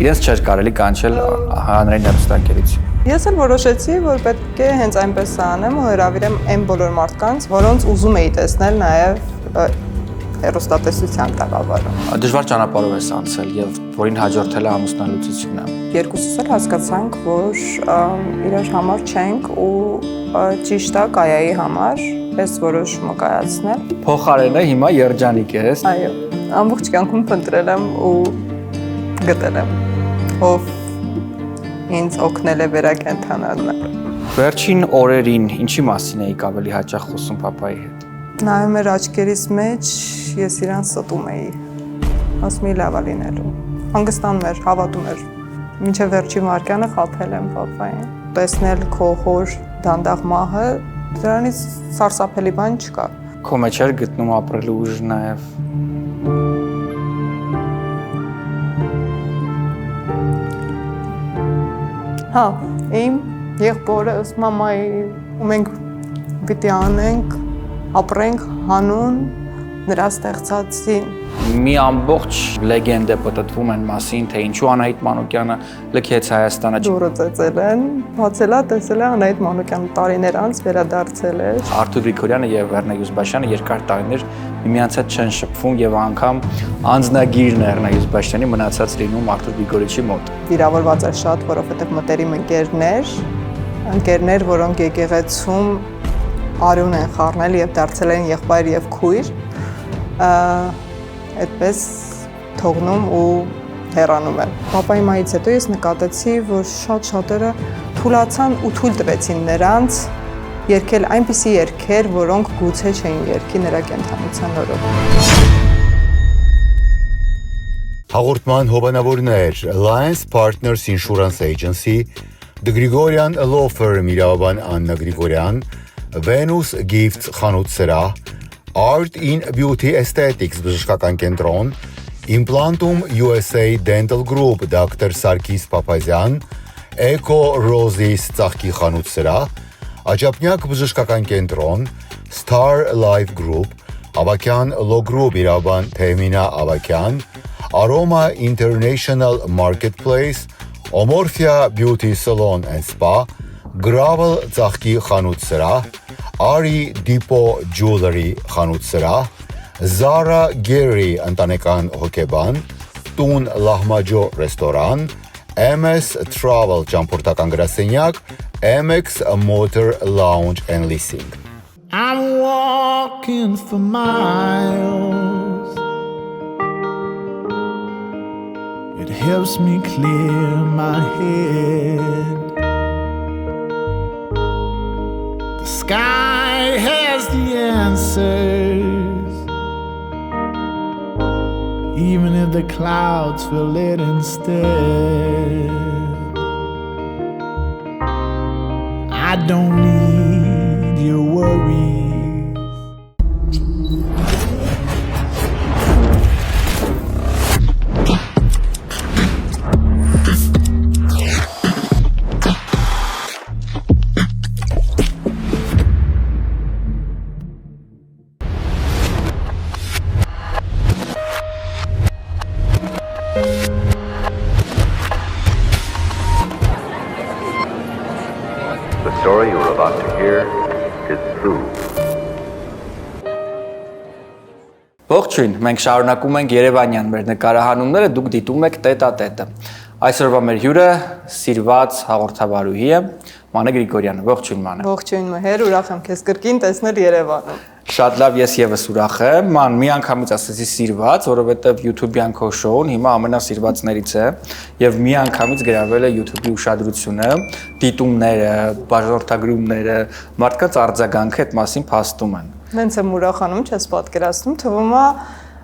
իրենց չէր կարելի կանչել հանրային հեռուստաընկերություն։ Ես էլ որոշեցի, որ պետք է հենց այնպես անեմ ու հրավիրեմ այն բոլոր մարդկանց, որոնց ուզում էի տեսնել նաև հեռուստատեսության տաղավարում։ Դժվար ճանապարհով ես անցել եւ որին հաջորդել է ամուսնալուծությունը։ Երկուսս էլ հասկացանք, որ իրար համար չենք ու ճիշտ է Կայայի համար այս որոշումը կայացնել։ Փոխարենը հիմա երջանիկ ես։ Այո, ամբողջ կյանքում փնտրել եմ ու գտել եմ, ով ինձ օգնել է վերակենդանանալ։ Վերջին օրերին ինչի մասին էիք ավելի հաճախ խոսում պապայի հետ։ Նայում էր աչքերիս մեջ, ես իրան ստում էի, ասում էի լավ է լինելու։ Հանգստանում էր, հավատում էր։ Մինչև վերջին վայրկյանը խաբել եմ պապային։ Տեսնել քո հոր դանդաղ մահը, դրանից սարսափելի բան չկա։ Քո մեջ էր գտնում ապրելու ուժ նաև։ Հա, իմ եղբորը մամայի ու մենք պիտի անենք, ապրենք հանուն նրա ստեղծածին։ Մի ամբողջ լեգենդ է պատտվում այն մասին, թե ինչու Անահիտ Մանուկյանը լքեց Հայաստանը։ Դուրը ծեծել են, բացել է, տեսել է Անահիտ Մանուկյանը տարիներ անց վերադարձել է։ Արթուր Գրիգորյանը եւ Էռնե Յուզբաշյանը երկար տարիներ միմյանց հետ չեն շփվում եւ անգամ անձնագիրն Էռնե Յուզբաշյանի մնացած լինում Արթուր Գրիգորիչի մոտ։ Վիրավորված է շատ, որովհետեւ մտերիմ ընկերներ, որոնք եկեղեցում արյուն են խառնել եւ դարձել են եղբայր եւ քույր, այդպես թողնում ու հեռանում են։ Պապայի մահից հետո ես նկատեցի, որ շատերը թուլացան ու թույլ տվեցին նրանց երգել այնպիսի երգեր, որոնք գուցե չէին երգի նրա կենդանության օրոք։ Հաղորդման հովանավորներ Alliance Partners Insurance Agency, The Grigorian Law Firm իրավաբան Աննա Գրիգորյան, Venus Gifts խանութ սրահ, Art in Beauty Aesthetics բժշկական կենտրոն, Implantum USA Dental Group Dr. Սարգիս Պապազյան, Eco Roses ծաղկի խանութ սրահ, Աջափնյակ բժշկական կենտրոն, Star Life Group, Ավակյան Law Group իրավաբան Թեհմինա Ավակյան, Aroma International Marketplace, Omorphia Beauty Salon and Spa, Gravel ծաղկի խանութ սրահ, Ari Depot Jewelry խանութ սրահ, Zara Gary ընտանեկան հոգեբան, Տուն Լահմաջո ռեստորան, MS Travel ճամփորդական գրասենյակ, MX Motor Lounge and Leasing. I'm walking for miles. It helps me clear my head. The sky has the answers, even if the clouds fill it instead. I don't need your worries. The story you are about to hear is true. Ողջույն, մենք շարունակում ենք Երևանյան մեր նկարահանումները, դուք դիտում եք տետատետը։ Այսօրվա մեր հյուրը սիրված հաղորդավարուհի է Մանե Գրիգորյանը։ Ողջույն Մանե։ Ողջույն Մհեր, ուրախ եմ քեզ կրկին տեսնել Երևանում։ Շատ լավ, ես եւս ուրախ եմ։ Ման մի անգամից ասեցի սիրված, որովհետեւ YouTube-յան քո շոուն հիմա ամենասիրվածներից է եւ մի անգամից գրավել է YouTube-ի ուշադրությունը, դիտումները, բաժանորդագրումները, մարդկանց արձագանքը այդ մասին փաստում են։ Հենց եմ ուրախանում, չես պատկերացնում, թվում է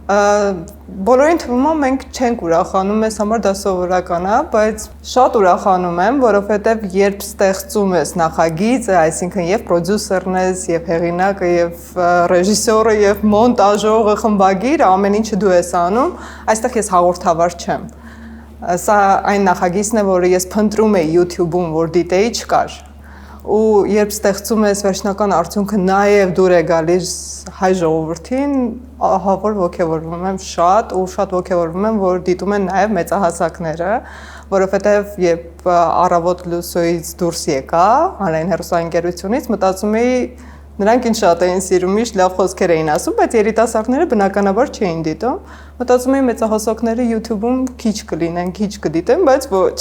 բոլորին թվում է մենք չենք ուրախանում, մեզ համար դա սովորական է, բայց շատ ուրախանում եմ, որովհետև երբ ստեղծում ես նախագիծը, այսինքն եւ պրոդյուսերն ես, եւ հեղինակը, եւ ռեժիսորը, եւ մոնտաժողը, խմբագիրը, ամեն ինչը դու ես անում, այստեղ ես հաղորդավար չեմ։ Սա այն նախագիծն է, որը ես փնտրում էի YouTube-ում, որ դիտեի, չկար։ ու երբ ստեղծում ես վերջնական արդյունքը նաև դուր է գալիս հայ ժողովրդին, ահա որ ոգևորվում եմ շատ ու շատ ոգևորվում եմ, որ դիտում են նաև մեծահասակները, որովհետև երբ առավոտ լուսոյից դուրս եկա հանրային հեռուստաընկերությունից, մտածում էի նրանք ինչ շատ էին սիրում, միշտ լավ խոսքեր էին ասում, բայց երիտասարդները բնականաբար չէին դիտում։ Մտածում էի մեծահասակները YouTube-ում քիչ կլինեն, քիչ կդիտեն, բայց ոչ,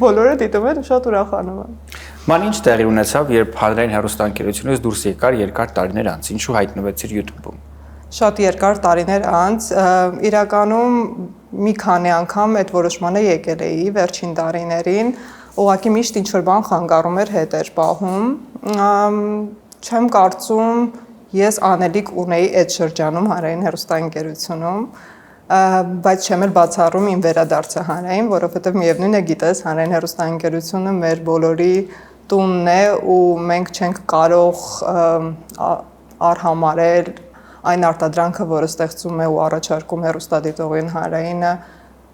բոլորը դիտում են ու շատ ուրախանում եմ։ Ման ինչ տեղի ունեցավ, երբ հանրային հեռուստաընկերությունից դուրս եկար երկար տարիներ անց, ինչու հայտնվեցիր YouTube-ում։ Շատ երկար տարիներ անց, իրականում մի քանի անգամ այդ որոշմանը եկել էի վերջին տարիներին, ուղղակի միշտ ինչ-որ բան խանգարում էր հետ էր պահում։ Չեմ կարծում ես անելիք ունեի այդ շրջանում հանրային հեռուստաընկերությունում, բայց չեմ էլ բացառում իմ վերադարձը հանրային, որովհետև միևնույն է գիտես, հանրային հեռուստաընկերությունը մեր բոլորի տունն է ու մենք չենք կարող արհամարել այն արտադրանքը, որը ստեղծում է ու առաջարկում հեռուստադիտողին հանրայինը,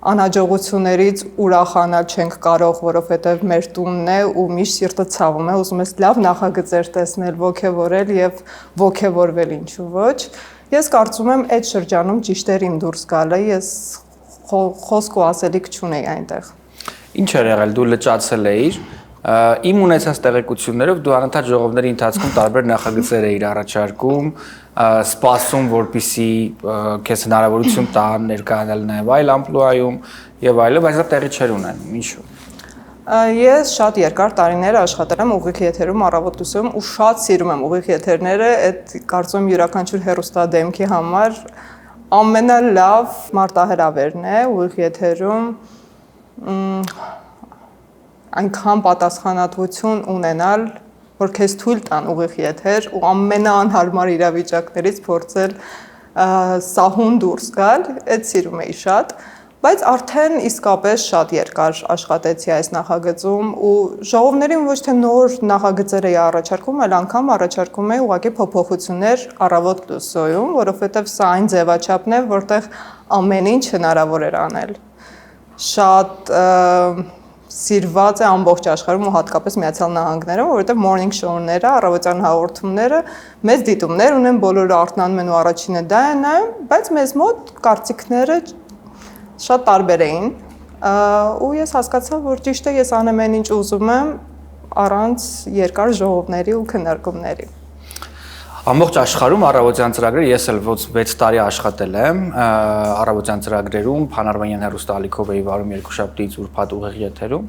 անհաջողություններից ուրախանալ չենք կարող, որովհետև մեր տունն է ու միշտ սիրտը ցավում է, ուզում ես լավ նախագծեր տեսնել, ոգևորել եւ ոգևորվել ինչու ոչ։ Ես կարծում եմ այդ շրջանում ճիշտ էր իմ դուրս գալը, ես խոսք ու ասելիք չունեի այնտեղ։ Ինչ էր եղել, դու լճացել էիր, իմ ունեցած տեղեկություններով դու անընդհատ ժողովների ընթացքում տարբեր նախագծեր էիր առաջարկում, սպասում, որպեսզի քեզ հնարավորություն տան ներկայանալ նաև այլ ամպլուայում եւ այլն, բայց դա տեղի չէր ունենում, ինչու։ Ես շատ երկար տարիներ աշխատել եմ ուղիղ եթերում, առավոտ լուսոյում ու շատ սիրում եմ ուղիղ եթերները, այդ կարծում եմ յուրաքանչյուր հեռուստադեմքի համար ամենալավ մարտահրավերն է ուղիղ եթերում այնքան պատասխանատվություն ունենալ, որ քեզ թույլ տան ուղիղ եթեր ու ամենաանհարմար իրավիճակներից փորձել սահուն դուրս գալ, այդ սիրում էի շատ, բայց արդեն իսկապես շատ երկար աշխատեցի այս նախագծում ու ժողովներին ոչ թե նոր նախագծեր էի առաջարկում, այլ անգամ առաջարկում էի ուղղակի փոփոխություններ առավոտ լուսոյում, որովհետև սա այն ձևաչափն է, որտեղ ամեն ինչ հնարավոր էր անել։ Շատ սիրված է ամբողջ աշխարհում ու հատկապես Միացյալ Նահանգներում, որովհետև morning show-ները, առավոտյան հաղորդումները մեծ դիտումներ ունեն, բոլորը արթնանում են ու առաջինը դա է նայում, բայց մեզ մոտ կարծիքները շատ տարբեր էին, ու ես հասկացա, որ ճիշտ է ես անեմ այն ինչ ուզում եմ առանց երկար ժողովների ու քննարկումների։ Ամբողջ աշխարհում առավոտյան ծրագրեր ես էլ 6 տարի աշխատել եմ առավոտյան ծրագրերում, Փանարվանյան հեռուստաալիքով էի վարում երկուշաբթիից ուրբաթ ուղիղ եթերում,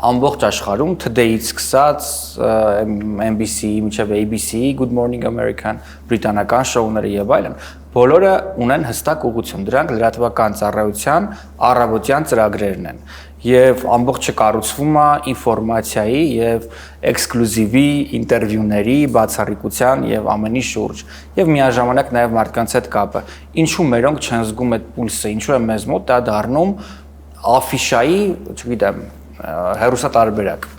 ամբողջ աշխարհում TD-ից սկսած NBC, մինչև ABC, Good Morning American, բրիտանական շոուները եւ այլն, բոլորը ունեն հստակ ուղղություն, դրանք լրատվական ծառայության առավոտյան ծրագրերն են։ Եվ ամբողջը կառուցվում է ինֆորմացիայի եւ էքսկլյուզիվի ինտերվյուների, բացառիկության եւ ամենի շուրջ եւ միաժամանակ նաեւ մարդկանց հետ կապը։ Ինչու մերոնք չեն զգում այդ պուլսը, ինչու է մեզ մոտ դա դառնում աֆիշայի, չգիտեմ, հեռուստատարբերակ։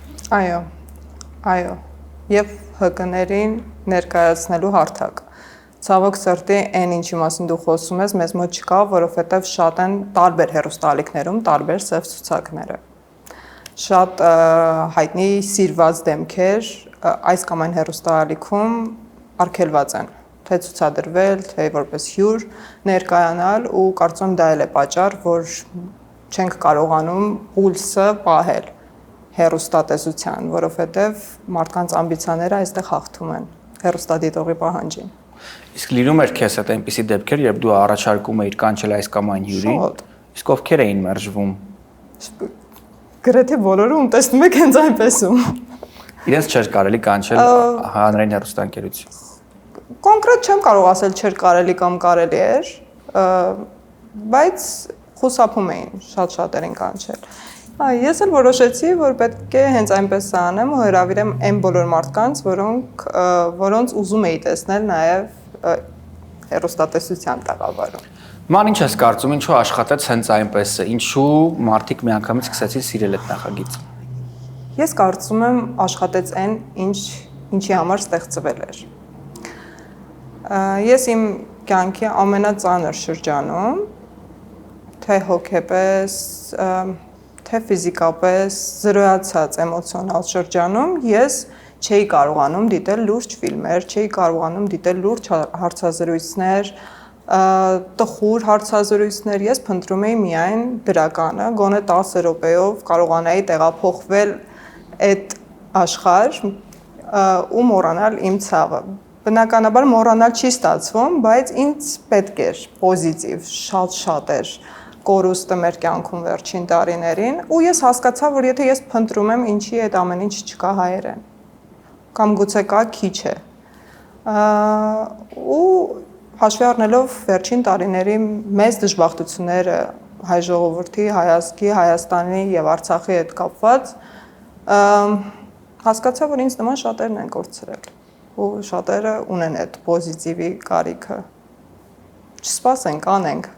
Այո։ Եվ ՀԿ-ներին ներկայացնելու հարթակ։ Ցավոք սրտի այն ինչի մասին դու խոսում ես, մեզ մոտ չկա, որովհետև շատ են տարբեր հեռուստաալիքներում տարբեր սև ցուցակները։ Շատ հայտնի սիրված դեմքեր այս կամ այն հեռուստաալիքում արգելված են, թե ցուցադրվել, թե որպես հյուր ներկայանալ ու կարծում եմ դա էլ է պատճառ, որ չենք կարողանում պուլսը պահել հեռուստատեսության, որովհետև մարդկանց ամբիցիաները այստեղ հաղթում են հեռուստադիտողի պահանջին։ Իսկ լինում էր քեզ հետ այնպիսի դեպքեր, երբ դու առաջարկում էիր կանչել այս կամ այն հյուրին, իսկ ովքեր էին մերժվում։ Գրեթե բոլորը ում տեսնում եք հենց այնպեսում։ Իրենց չէր կարելի կանչել հանրային հեռուստաընկերություն։ Կոնկրետ չեմ կարող ասել չէր կարելի կամ կարելի էր, բայց խուսափում էին շատ-շատերին կանչել։ Ես էլ որոշեցի, որ պետք է հենց այնպես անեմ ու հրավիրեմ այն բոլոր մարդկանց, որոնց ուզում էի տեսնել նաև հեռուստատեսության տաղավարում։ Ման ինչ ես կարծում, ինչու աշխատեց հենց այնպեսը, ինչու մարդիկ միանգամից սկսեցին սիրել այդ նախագիծը։ Ես կարծում եմ աշխատեց այն, ինչի համար ստեղծվել էր։ Ես իմ կյանքի ամենածանր շրջանում, թե հոգեպես, թե ֆիզիկապես զրոյացած էմոցիոնալ շրջանում ես չէի կարողանում դիտել լուրջ ֆիլմեր, չէի կարողանում դիտել լուրջ հարցազրույցներ, տխուր հարցազրույցներ, ես փնտրում էի միայն դրականը, գոնե 10 րոպեով կարողանայի տեղափոխվել այդ աշխարհ ու մոռանալ իմ ցավը։ Բնականաբար մոռանալ չի ստացվում, բայց ինձ պետք էր պոզիտիվ, շատ էր կորուստը մեր կյանքում վերջին տարիներին, ու ես հասկացա, որ եթե ես փնտրում եմ ինչի այդ ամեն ինչ չկա հայերեն, կամ գուցե կա քիչ է։ Ու հաշվի առնելով վերջին տարիների մեծ դժբախտությունները հայ ժողովրդի, հայ ազգի, Հայաստանի եւ Արցախի հետ կապված, հասկացա, որ ինձ նման շատերն են կորցրել, ու շատերը ունեն այդ պոզիտիվի կարիքը։ Չսպասենք, անենք։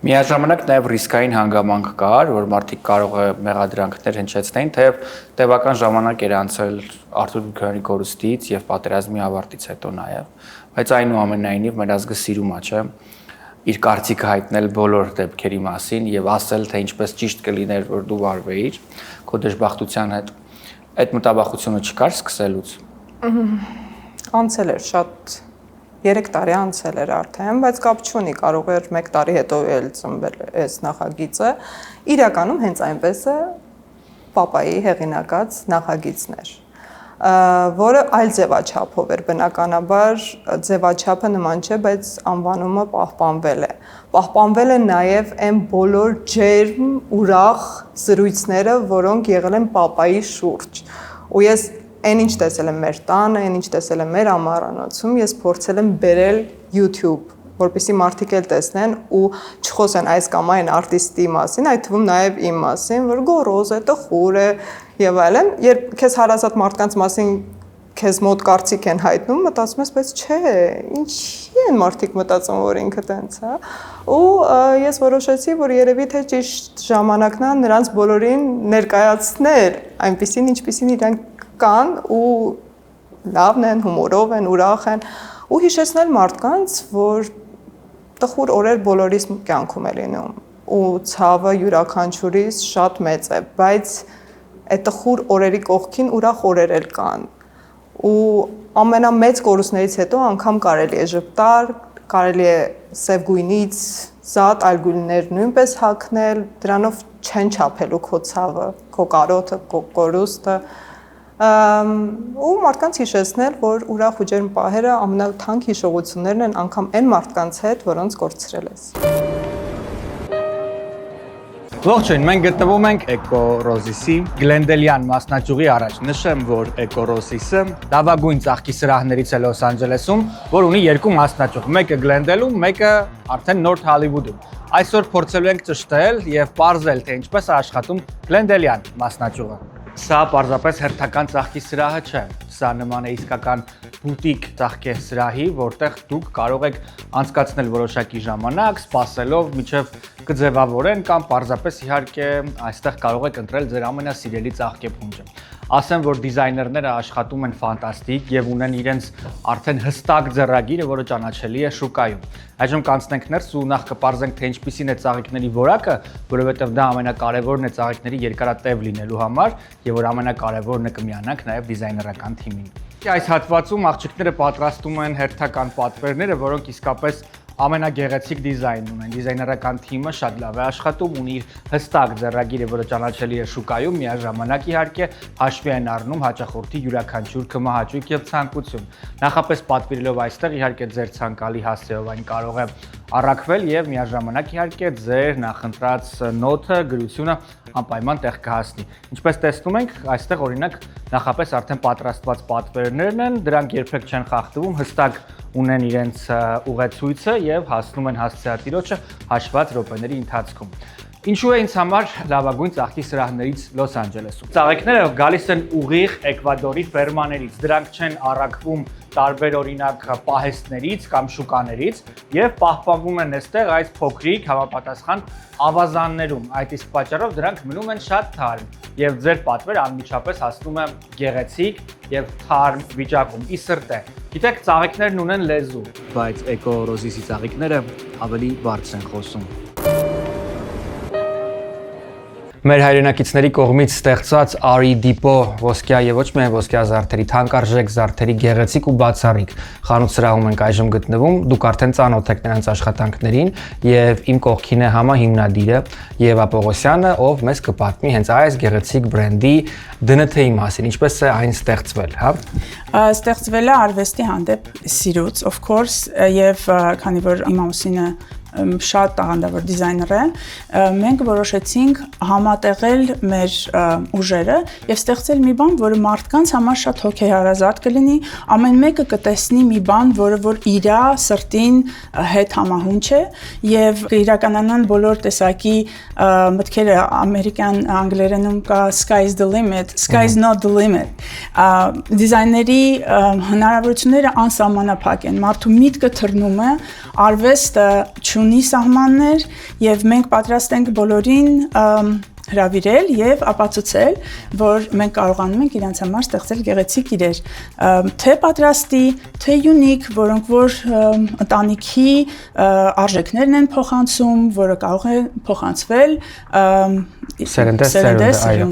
Միաժամանակ նաև ռիսկային հանգամանք կար, որ մարդիկ կարող է մեղադրանքներ հնչեցնեն, թեև տևական ժամանակ էր անցել Արթուր Գրիգորյանի կորուստից եւ պատերազմի ավարտից հետո նաև, բայց այնուամենայնիվ մեր ազգը սիրում է, չէ՞, իր կարծիքը հայտնել բոլոր դեպքերի մասին եւ ասել, թե ինչպես ճիշտ կլիներ, որ դու վարվեիր քո դժբախտության հետ։ Այդ մտաբախությունը չկար սկսելուց։ Անցել էր շատ 3 տարի անցել էր արդեն, բայց կապ չունի, կարող էր 1 տարի հետո էլ ծնվել այս նախագիծը։ Իրականում հենց այնպես է պապայի հեղինակած նախագիծն էր, որը այլ ձևաչափով էր, բնականաբար ձևաչափը նման չէ, բայց անվանումը պահպանվել է։ Պահպանվել է նաև այն բոլոր ջերմ, ուրախ զրույցները, որոնք եղել են պապայի շուրջ։ Ու ես այն ինչ տեսել եմ մեր տանը, այն ինչ տեսել եմ մեր ամառանոցում, ես փորձել եմ բերել YouTube, որպեսզի մարդիկ էլ տեսնեն ու չխոսեն այս կամ այն արտիստի մասին, այդ թվում նաև իմ մասին, որ գոռոզ է, տխուր է եւ այլն։ Երբ քեզ հարազատ մարդկանց մասին քեզ մոտ կարծիք են հայտնում, մտածում ես, բայց չէ, ինչի են մարդիկ մտածում, որ ինքը տենց, հա։ Ու ես որոշեցի, որ երևի թե ճիշտ ժամանակն է նրանց բոլորին ներկայացնել այնպեսին, ինչպեսին իրանք կան ու լավն են, հումորով են, ուրախ են ու հիշեցնել մարդկանց, որ տխուր օրեր բոլորիս կյանքում է լինում ու ցավը յուրաքանչյուրիս շատ մեծ է, բայց այդ տխուր օրերի կողքին ուրախ օրեր էլ կան ու ամենամեծ կորուստներից հետո անգամ կարելի է ժպտալ, կարելի է սև գույնից զատ այլ գույներ նույնպես հագնել, դրանով չեն չափելու քո ցավը, քո կարոթը, քո կորուստը ու մարդկանց հիշեցնել, որ ուրախ ու ջերմ պահերը ամենաթանկ հիշողություններն են անգամ այն մարդկանց հետ, որոնց կորցրել ես։ Ողջույն, մենք գտնվում ենք Էկորոզիսի Գլենդելյան մասնաճյուղի առաջ։ Նշեմ, որ Էկորոզիսը լավագույն ծաղկի սրահներից է Լոս Անջելեսում, որ ունի 2 մասնաճյուղ, մեկը Գլենդելում, մեկը արդեն Նորթ Հոլիվուդում։ Այսօր փորձելու ենք ճշտել եւ պարզել, թե ինչպես է աշխատում Գլենդելյան մասնաճյուղը։ Սա պարզապես հերթական ծաղկի սրահը չէ, սա նման է իսկական բուտիկ ծաղկի սրահի, որտեղ դուք կարող եք անցկացնել որոշակի ժամանակ, սպասելով մինչև կձևավորեն կամ պարզապես իհարկե այստեղ կարող եք ընտրել ձեր ամենասիրելի ծաղկեփունջը։ Ասեմ, որ դիզայներները աշխատում են ֆանտաստիկ եւ ունեն իրենց արդեն հստակ ձեռագիրը, որը ճանաչելի է շուկայում։ Այժմ կանցնենք ներս ու նախ կպարզենք, թե ինչպիսին է ծաղիկների որակը, որովհետեւ դա ամենակարևորն է ծաղիկների երկարատև լինելու համար եւ որ ամենակարևորն է կմիանանք նաեւ դիզայներական թիմին։ Այս հատվածում աղջիկները պատրաստում են հերթական պատվերները, որոնք իսկապես ամենագեղեցիկ դիզայն ունեն։ Դիզայներական թիմը շատ լավ է աշխատում, ունի հստակ ձեռագիրը, որը ճանաչելի է շուկայում, միաժամանակ իհարկե հաշվի են առնում հաճախորդի յուրաքանչյուր քմահաճույք եւ ցանկություն։ Նախապես պատվիրելով այստեղ իհարկե ձեր ցանկալի հասցեով այն կարող է առաքվել եւ միաժամանակ իհարկե ձեր նախընտրած նոթը, գրությունը անպայման տեղ կհասնի։ Ինչպես տեսնում ենք, այստեղ օրինակ նախապես արդեն պատրաստված պատվերներն են, դրանք երբեք չեն խախտվում, հստակ ունեն իրենց ուղեցույցը եւ հասնում են հասցեատիրոջը հաշված րոպեների ընթացքում։ Ինչու է ինձ համար լավագույն ծաղկի սրահներից Լոս Անջելեսում։ Ծաղիկները գալիս են ուղիղ Էկվադորի ֆերմաներից, դրանք չեն առաքվում տարբեր օրինակ պահեստներից կամ շուկաներից եւ պահպանվում են այստեղ այս փոքրիկ համապատասխան ավազաններում։ Այդ իսկ պատճառով դրանք մնում են շատ թարմ եւ ձեր պատվերը անմիջապես հասնում է գեղեցիկ եւ թարմ վիճակում։ Ի սրտե, գիտեք, ծաղիկներն ունեն լեզու, բայց Էկորոզիսի ծաղիկները ավելի բարձր են խոսում։ մեր հայրենակիցների կողմից ստեղծված Ari Depot ոսկյա եւ ոչ միայն ոսկյա զարդերի, թանկարժեք զարդերի գեղեցիկ ու բացառիկ խանութ սրահում ենք այժմ գտնվում։ Դուք արդեն ծանոթ եք նրանց աշխատանքներին եւ իմ կողքին է համահիմնադիրը Եվա Պողոսյանը, ով մեզ կպատմի հենց այս գեղեցիկ բրենդի DNT-ի մասին, ինչպես է այն ստեղծվել, հա։ Ստեղծվել է արվեստի հանդեպ սիրուց, of course, եւ քանի որ իմ ամուսինը շատ տաղանդավոր դիզայներ է, մենք որոշեցինք համատեղել մեր ուժերը եւ ստեղծել մի բան, որը մարդկանց համար շատ հոգեհարազատ կլինի, ամեն մեկը կտեսնի մի բան, որը որ իրա սրտին հետ համահունչ է եւ կիրականանան բոլոր տեսակի մտքերը ամերիկյան անգլերենում կա sky is the limit, sky is not the limit։ Դիզայների հնարավորությունները անսահմանափակ են, մարդու միտքը թռնում է, արվեստը ունի սահմաններ եւ մենք պատրաստ ենք բոլորին հրավիրել եւ ապացուցել, որ մենք կարողանում ենք իրենց համար ստեղծել գեղեցիկ իրեր, թե պատրաստի, թե յունիկ, որոնք որ ընտանիքի արժեքներն են փոխանցում, որը կարող է փոխանցվել սերնդես, այո։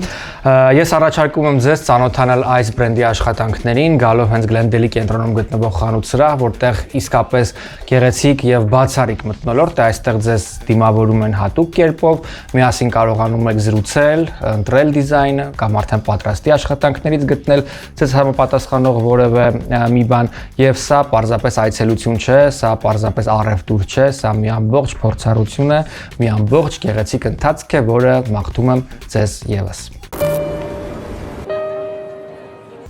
Ես առաջարկում եմ ձեզ ծանոթանալ այս բրենդի աշխատանքներին, գալով հենց Գլենդելի կենտրոնում գտնվող խանութ սրահ, որտեղ իսկապես գեղեցիկ եւ բացառիկ մթնոլորտ է, այստեղ ձեզ դիմավորում են հատուկ կերպով, միասին կարողանում եք զրուցել, ընտրել դիզայնը կամ արդեն պատրաստի աշխատանքներից գտնել ձեզ համապատասխանող որևէ մի բան, եւ սա պարզապես այցելություն չէ, սա պարզապես առևտուր չէ, սա մի ամբողջ փորձառություն է, մի ամբողջ գեղեցիկ ընթացք է, որը մաղթում եմ ձեզ եւս։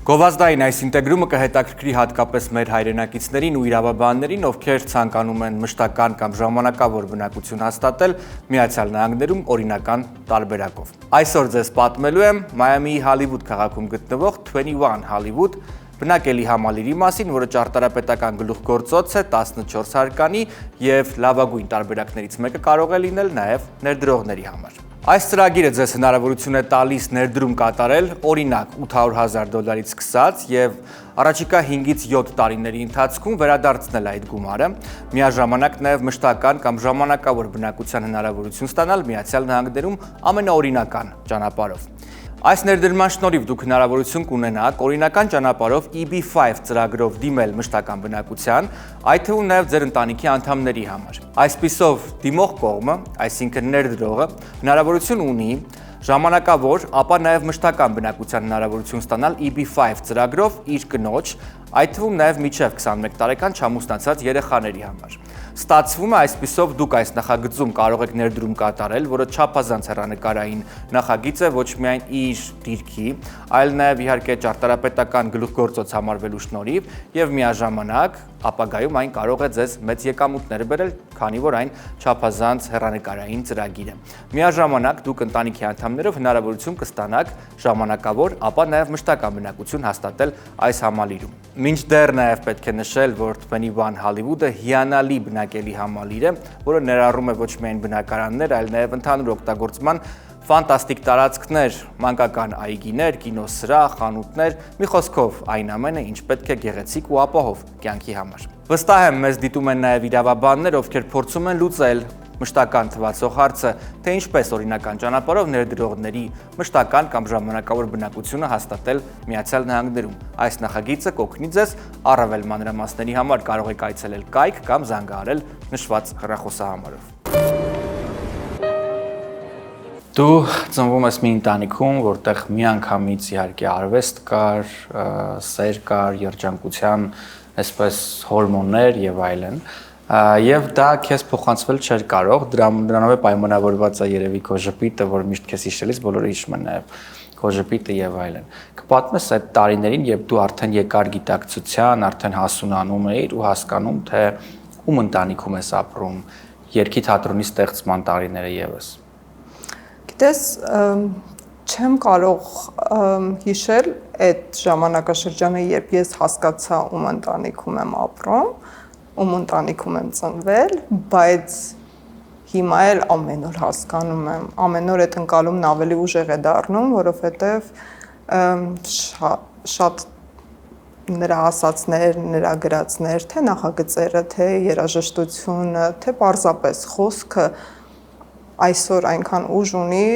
Գովազդային այս ինտեգրումը կհետաքրքրի հատկապես մեր հայրենակիցներին ու իրավաբաններին, ովքեր ցանկանում են մշտական կամ ժամանակավոր բնակություն հաստատել Միացյալ Նահանգներում օրինական տարբերակով։ Այսօր ձեզ պատմելու եմ Մայամիի Հոլիվուդ քաղաքում գտնվող 21 Hollywood բնակելի համալիրի մասին, որը ճարտարապետական գլուխգործոց է 14 հարկանի եւ լավագույն տարբերակներից մեկը կարող է լինել նաեւ ներդրողների համար։ Այս ծրագիրը ձեզ հնարավորություն է տալիս ներդրում կատարել, օրինակ $800,000-ից սկսած եւ առաջիկա 5-ից 7 տարիների ընթացքում վերադարձնել այդ գումարը, միաժամանակ նաեւ մշտական կամ ժամանակավոր բնակության հնարավորություն ստանալ Միացյալ Նահանգներում ամենաօրինական ճանապարհով։ Այս ներդրման շնորհիվ դուք հնարավորություն կունենաք օրինական ճանապարհով EB5 ծրագրով դիմել մշտական բնակության, այդ թվում նաև ձեր ընտանիքի անդամների համար։ Այսպիսով դիմող կողմը, այսինքն ներդրողը, հնարավորություն ունի ժամանակավոր, ապա նաև մշտական բնակության հնարավորություն ստանալ EB5 ծրագրով իր կնոջ, այդ թվում նաև մինչև 21 տարեկան չամուսնացած երեխաների համար։ Ստացվում է այսպիսով դուք այս նախագծում կարող եք ներդրում կատարել, որը չափազանց հեռանկարային նախագիծ է ոչ միայն իր դիրքի, այլ նաև իհարկե ճարտարապետական գլուխգործոց համարվելու շնորհիվ եւ միաժամանակ ապագայում այն կարող է ձեզ մեծ եկամուտներ բերել, քանի որ այն չափազանց հեռանկարային ծրագիր է։ Միաժամանակ դուք ընտանիքի անդամներով հնարավորություն կստանաք ժամանակավոր, ապա նաև մշտական բնակություն հաստատել այս համալիրում։ Մինչդեռ նաև պետք է նշել, որ 21 Hollywood-ը հիանալի բնակելի համալիր է, որը ներառում է ոչ միայն բնակարաններ, այլ նաև ընդհանուր օգտագործման ֆանտաստիկ տարածքներ, մանկական այգիներ, կինոսրահ, խանութներ, մի խոսքով այն ամենը, ինչ պետք է գեղեցիկ ու ապահով կյանքի համար։ Վստահ եմ, մեզ դիտում են նաև իրավաբաններ, ովքեր փորձում են լուծել մշտական թվացող հարցը, թե ինչպես օրինական ճանապարհով ներդրողների մշտական կամ ժամանակավոր բնակությունը հաստատել Միացյալ Նահանգներում։ Այս նախագիծը կօգնի ձեզ առավել մանրամասների համար կարող եք այցելել կայք կամ զանգահարել նշված հեռախոսահամարով։ Դու ծնվում ես մի ընտանիքում, որտեղ միանգամից իհարկե արվեստ կար, սեր կար, երջանկության, այսպես հորմոններ եւ այլն, եւ դա քեզ փոխանցվել չէր կարող, դրանով է պայմանավորված է երևի քո ժպիտը, որ միշտ քեզ հիշելիս բոլորը հիշում են նաեւ քո ժպիտը եւ այլն։ Կպատմես այդ տարիներին, երբ դու արդեն եկար գիտակցության, արդեն հասունանում էիր ու հասկանում, թե ում ընտանիքում ես ապրում, երգի թատրոնի ստեղծման տարիները եւս։ Գիտես, չեմ կարող հիշել այդ ժամանակաշրջանը, երբ ես հասկացա ում ընտանիքում եմ ապրում, ում ընտանիքում եմ ծնվել, բայց հիմա էլ ամեն օր հասկանում եմ, ամեն օր այդ ընկալումն ավելի ուժեղ է դառնում, որովհետև շատ նրա ասածներ, նրա գրածներ, թե նախագծերը, թե երաժշտությունը, թե պարզապես խոսքը այսօր այնքան ուժ ունի,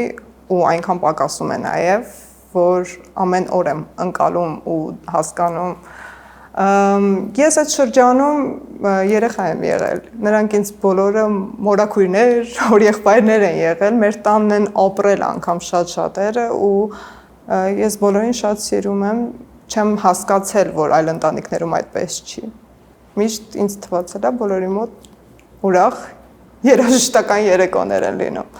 ու այնքան պակասում է նաև, որ ամեն օր եմ ընկալում ու հասկանում։ Ես այդ շրջանում երեխա եմ եղել։ Նրանք ինձ բոլորը մորաքույրներ, հորեղբայրներ են եղել, մեր տանն են ապրել անգամ շատ-շատերը ու ես բոլորին շատ սիրում եմ, չեմ հասկացել, որ այլ ընտանիքներում այդպես չի։ Միշտ ինձ թվացել է բոլորի մոտ ուրախ երաժշտական երեկոներ են լինում։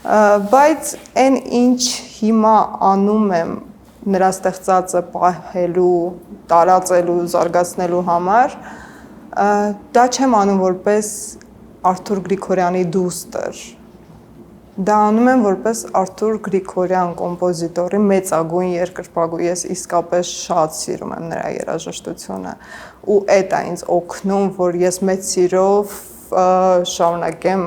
Բայց այն ինչ հիմա անում եմ նրա ստեղծածը պահելու, տարածելու, զարգացնելու համար, դա չեմ անում որպես Արթուր Գրիգորյանի դուստր։ Դա անում եմ որպես Արթուր Գրիգորյան կոմպոզիտորի մեծագույն երկրպագու, ես իսկապես շատ սիրում եմ նրա երաժշտությունը ու այդ է ինձ օգնում, որ ես մեծ սիրով շարունակեմ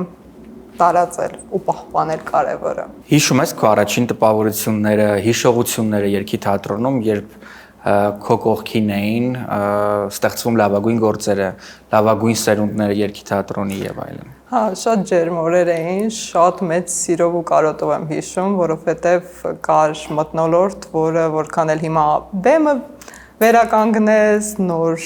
տարածել ու պահպանել կարևորը։ Հիշում ես քո առաջին տպավորությունները, հիշողությունները երգի թատրոնում, երբ քո կողքին էին ստեղծվում լավագույն գործերը, լավագույն սերունդները երգի թատրոնի եւ այլն։ Հա, շատ ջերմ օրեր էին, շատ մեծ սիրով ու կարոտով եմ հիշում, որովհետև կար մթնոլորտ, որը որքան էլ հիմա բեմը վերականգնեց, նոր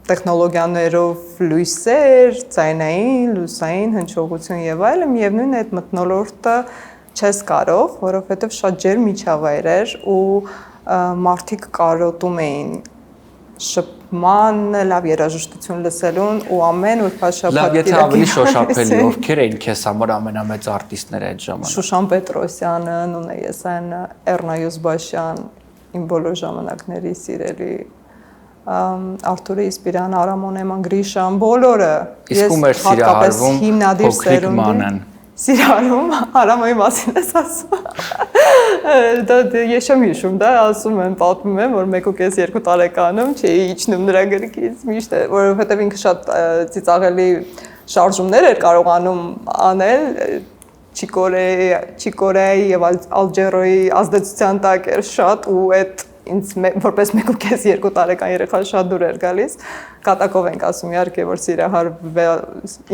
տեխնոլոգիաներով լույսեր, ձայնային, լուսային հնչողություն եւ այլն, միևնույն է այդ մթնոլորտը չես կարող, որովհետև շատ ջերմ միջավայր էր ու մարդիկ կարոտում էին շփման, լավ երաժշտություն լսելուն ու ամեն ուրբաթ-շաբաթ Լավ, եթե ավելի շոշափելի, ովքեր էին քեզ համար ամենամեծ արտիստները այդ ժամանակ։ Շուշան Պետրոսյանը, Նունե Եսայանը, Էռնա Յուզբաշյան, իմ բոլոր ժամանակների սիրելի Արթուրը Իսպիրան, Արամոն Էման Գրիշան, բոլորը։ Իսկ ում էր սիրահարվում փոքրիկ մանեն։ Սիրահարվում, Արամոյի մասին ես ասում։ Դա ես չեմ հիշում, դա ասում եմ, պատմում եմ, որ 1.5-2 տարեկանում չէի իջնում նրա գրքից միշտ, որովհետև ինքը շատ ծիծաղելի շարժումներ էր կարողանում անել, Չիկորեի եւ Ալջերոյի ազդեցության տակ էր շատ ու այդ ինձ որպես 1.5-2 տարեկան երեխա շատ դուր էր գալիս։ Կատակով ենք ասում իհարկե, որ սիրահարվել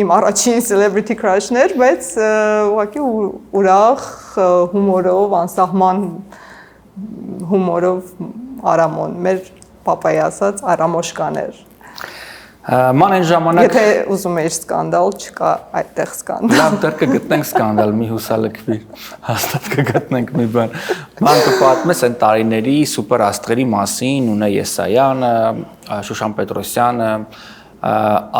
իմ առաջին celebrity crush-ն էր, բայց ուղղակի ուրախ հումորով, անսահման հումորով Արամոն, մեր պապայի ասած Արամոշկան էր։ Ման այն ժամանակ Եթե ուզում ես սկանդալ, չկա այդտեղ սկանդալ։ Լավ, դեռ կգտնենք սկանդալ, մի հուսալքվիր, հաստատ կգտնենք մի բան։ Ման կպատմես այն տարիների սուպեր աստղերի մասին, Նունե Եսայանը, Շուշան Պետրոսյանը,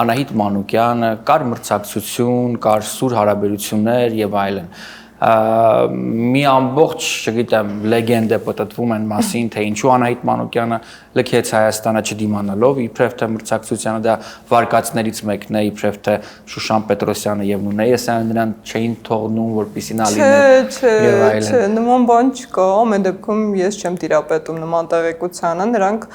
Անահիտ Մանուկյանը, կար մրցակցություն, կար սուր հարաբերություններ եւ այլն։ Մի ամբողջ, չգիտեմ, լեգենդ է պատտվում այն մասին, թե ինչու Անահիտ Մանուկյանը լքեց Հայաստանը չդիմանալով, իբրև թե մրցակցությանը դա վարկածներից մեկն է, իբրև թե Շուշան Պետրոսյանը եւ Նունե Եսայանը նրան չէին թողնում, որպեսզի նա լիներ եւ այլն։ Չէ, նման բան չկա, ամեն դեպքում ես չեմ տիրապետում նման տեղեկությանը, նրանք